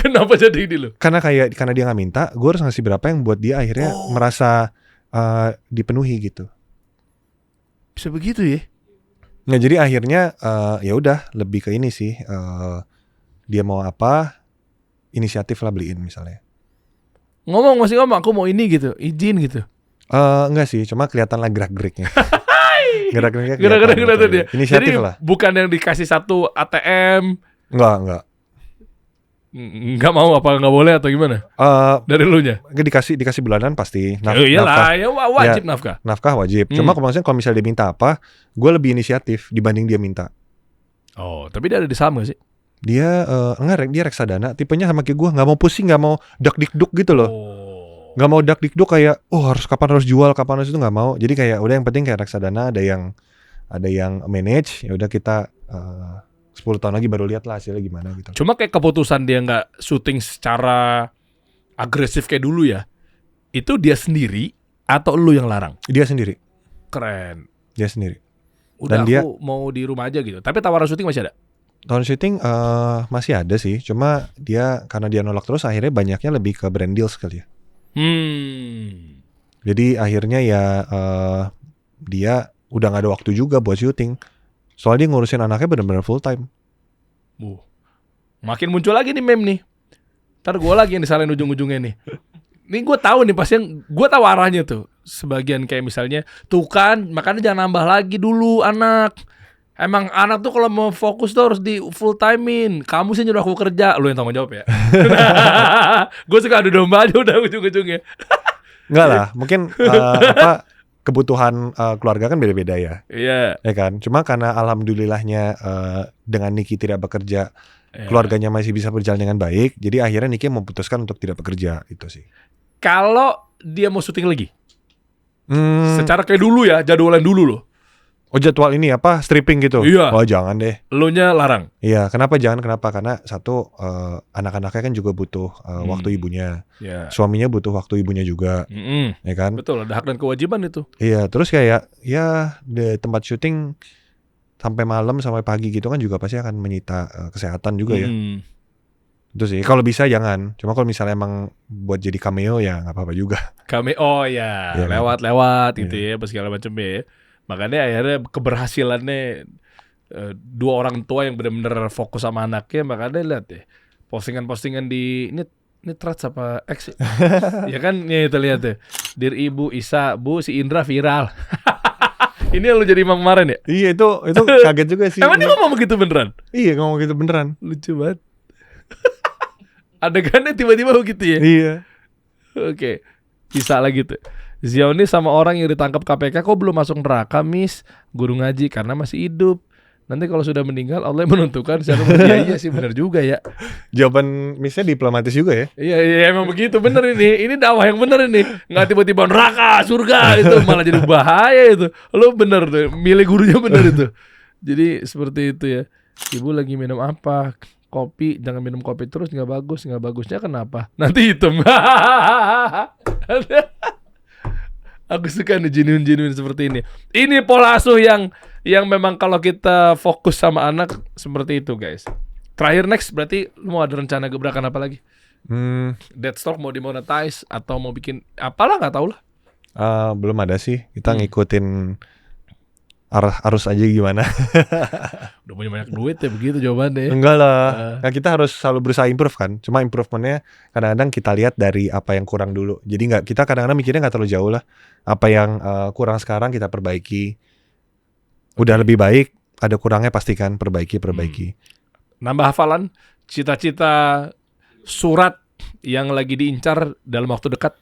Kenapa jadi ini lo? Karena dia nggak minta, gue harus ngasih berapa yang buat dia akhirnya merasa dipenuhi gitu. Bisa begitu ya? Nah jadi akhirnya ya udah lebih ke ini sih, dia mau apa, inisiatif lah beliin misalnya. Masih ngomong, aku mau ini gitu, izin gitu. Enggak sih, cuma kelihatan lah gerak-geriknya. Gerak-geriknya Gara-gara kelihatan kelihatan dia. gitu. Inisiatif Jadi lah. bukan yang dikasih satu ATM, Enggak. nggak mau apa nggak boleh atau gimana? Dari lu nya? Dikasih bulanan pasti. Oh iyalah, ya wajib nafkah. Nafkah wajib. Cuma kalau misalnya dia minta apa, gue lebih inisiatif dibanding dia minta. Oh, tapi dia ada di saham gak sih? Dia enggak, dia reksadana. Tipenya sama kayak gue, nggak mau pusing, nggak mau dak-dikduk gitu loh. Oh. Nggak mau dak-dikduk kayak, kapan harus jual, kapan harus itu, nggak mau. Jadi kayak udah yang penting kayak reksadana ada yang manage. Ya udah kita 10 tahun lagi baru lihat lah hasilnya gimana gitu. Cuma kayak keputusan dia nggak syuting secara agresif kayak dulu ya. Itu dia sendiri atau lu yang larang? Dia sendiri. Keren. Dia sendiri. Udah Dan aku mau di rumah aja gitu. Tapi tawaran syuting masih ada? Tahun syuting masih ada sih, cuma karena dia nolak terus akhirnya banyaknya lebih ke brand deals kali ya. Jadi akhirnya ya dia udah gak ada waktu juga buat syuting. Soalnya dia ngurusin anaknya benar-benar full time. Makin muncul lagi nih meme nih. Ntar gue lagi yang disalahin ujung-ujungnya nih. Ini gue tahu nih pasti gue tahu arahnya tuh. Sebagian kayak misalnya, tuh kan makanya jangan nambah lagi dulu anak. Emang anak tuh kalau mau fokus tuh harus di full timein. Kamu sih nyuruh aku kerja, lu yang tanggung jawab ya. Gue suka adu domba aja udah ujung-ujungnya. Enggak lah, mungkin kebutuhan keluarga kan beda-beda ya. Iya. Ya kan? Cuma karena alhamdulillahnya dengan Niki tidak bekerja, keluarganya masih bisa berjalan dengan baik. Jadi akhirnya Niki memutuskan untuk tidak bekerja, itu sih. Kalau dia mau syuting lagi, secara kayak dulu ya, jadwalan dulu loh. Oh jadwal ini apa? Stripping gitu? Iya. Oh jangan deh. Lu nya larang. Iya, kenapa jangan? Kenapa? Karena satu, anak-anaknya kan juga butuh waktu ibunya. Ya. Suaminya butuh waktu ibunya juga, ya kan? Betul, ada hak dan kewajiban itu. Iya, terus kayak ya di tempat syuting sampai malam sampai pagi gitu kan juga pasti akan menyita kesehatan juga ya. Itu sih. Kalau bisa jangan. Cuma kalau misalnya emang buat jadi cameo ya nggak apa-apa juga. Kami Iya, lewat gitu ya, apa segala macam ya. Makanya akhirnya keberhasilannya dua orang tua yang benar-benar fokus sama anaknya. Makanya lihat ya, postingan-postingan di ini Threads apa X ya kan, ya itu lihat ya. Dear Ibu Isa, Bu si Indra viral. Ini yang lu jadi imam kemarin ya? Iya itu kaget juga sih. Emang dia ngomong begitu beneran? Iya ngomong gitu beneran. Lucu banget. Adegannya tiba-tiba begitu ya? Iya. Oke. Bisa lagi tuh. Zioni sama orang yang ditangkap KPK kok belum masuk neraka, Miss? Guru ngaji karena masih hidup. Nanti kalau sudah meninggal Allah yang menentukan siapa. Iya sih benar juga ya. Jawaban Miss-nya diplomatis juga ya. Iya emang begitu, bener ini. Ini dakwah yang bener ini. Nggak tiba-tiba neraka, surga itu malah jadi bahaya itu. Lo bener tuh, milih gurunya bener itu. Jadi seperti itu ya. Ibu lagi minum apa? Kopi, jangan minum kopi terus, nggak bagus. Nggak bagusnya kenapa? Nanti hitam. Aku suka nih genuine seperti ini. Ini pola asuh yang memang kalau kita fokus sama anak seperti itu guys. Terakhir next berarti lu mau ada rencana gebrakan apa lagi? Deathstroke Deathstroke mau dimonetize atau mau bikin apalah nggak tahu lah. belum ada sih. Kita ngikutin arus aja gimana. Udah punya banyak duit ya begitu jawabannya. Enggak lah. Nah, kita harus selalu berusaha improve kan. Cuma improvementnya kadang-kadang kita lihat dari apa yang kurang dulu. Jadi kita kadang-kadang mikirnya nggak terlalu jauh lah. Apa yang kurang sekarang kita perbaiki. Udah lebih baik, ada kurangnya pastikan perbaiki. Nambah hafalan, cita-cita surat yang lagi diincar dalam waktu dekat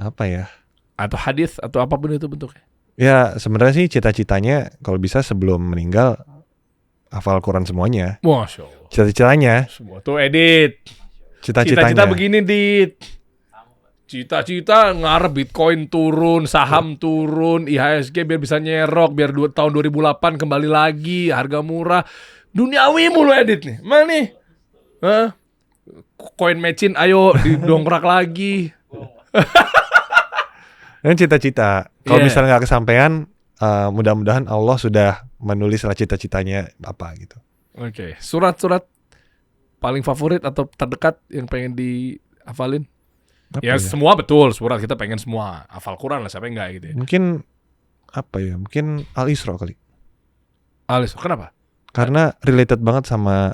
Apa ya? atau hadis atau apapun itu bentuknya. Ya sebenarnya sih cita-citanya kalau bisa sebelum meninggal hafal Quran semuanya. Masya Allah. Cita-citanya. Semua tuh edit. Cita-citanya. Cita-cita begini, Dit. Cita-cita ngarep Bitcoin turun, saham turun, IHSG biar bisa nyerok, biar tahun 2008 kembali lagi, harga murah. Duniawi mulu edit nih. Mana nih? Hah? Coin matching ayo didongkrak lagi. Dan cita-cita. Kalau Yeah. misalnya nggak kesampaian, mudah-mudahan Allah sudah menulis lah cita-citanya apa gitu. Oke, surat-surat paling favorit atau terdekat yang pengen dihafalin? Apa Ya ya? semua betul, surat kita pengen semua. Hafal Quran lah, siapa yang enggak gitu ya. Mungkin apa ya? Mungkin Al-Isra kali. Alis, kenapa? Karena related banget sama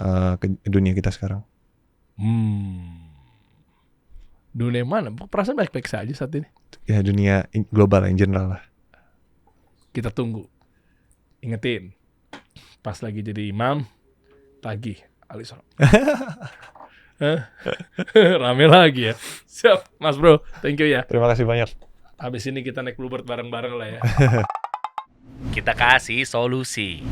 dunia kita sekarang. Dunia mana? Perasaan baik-baik saja saat ini. Ya dunia global in general lah. Kita tunggu. Ingetin. Pas lagi jadi imam, pagi Alis. Rame lagi ya. Siap, Mas Bro. Thank you ya. Terima kasih banyak. Habis ini kita naik Bluebird bareng-bareng lah ya. Kita kasih solusi.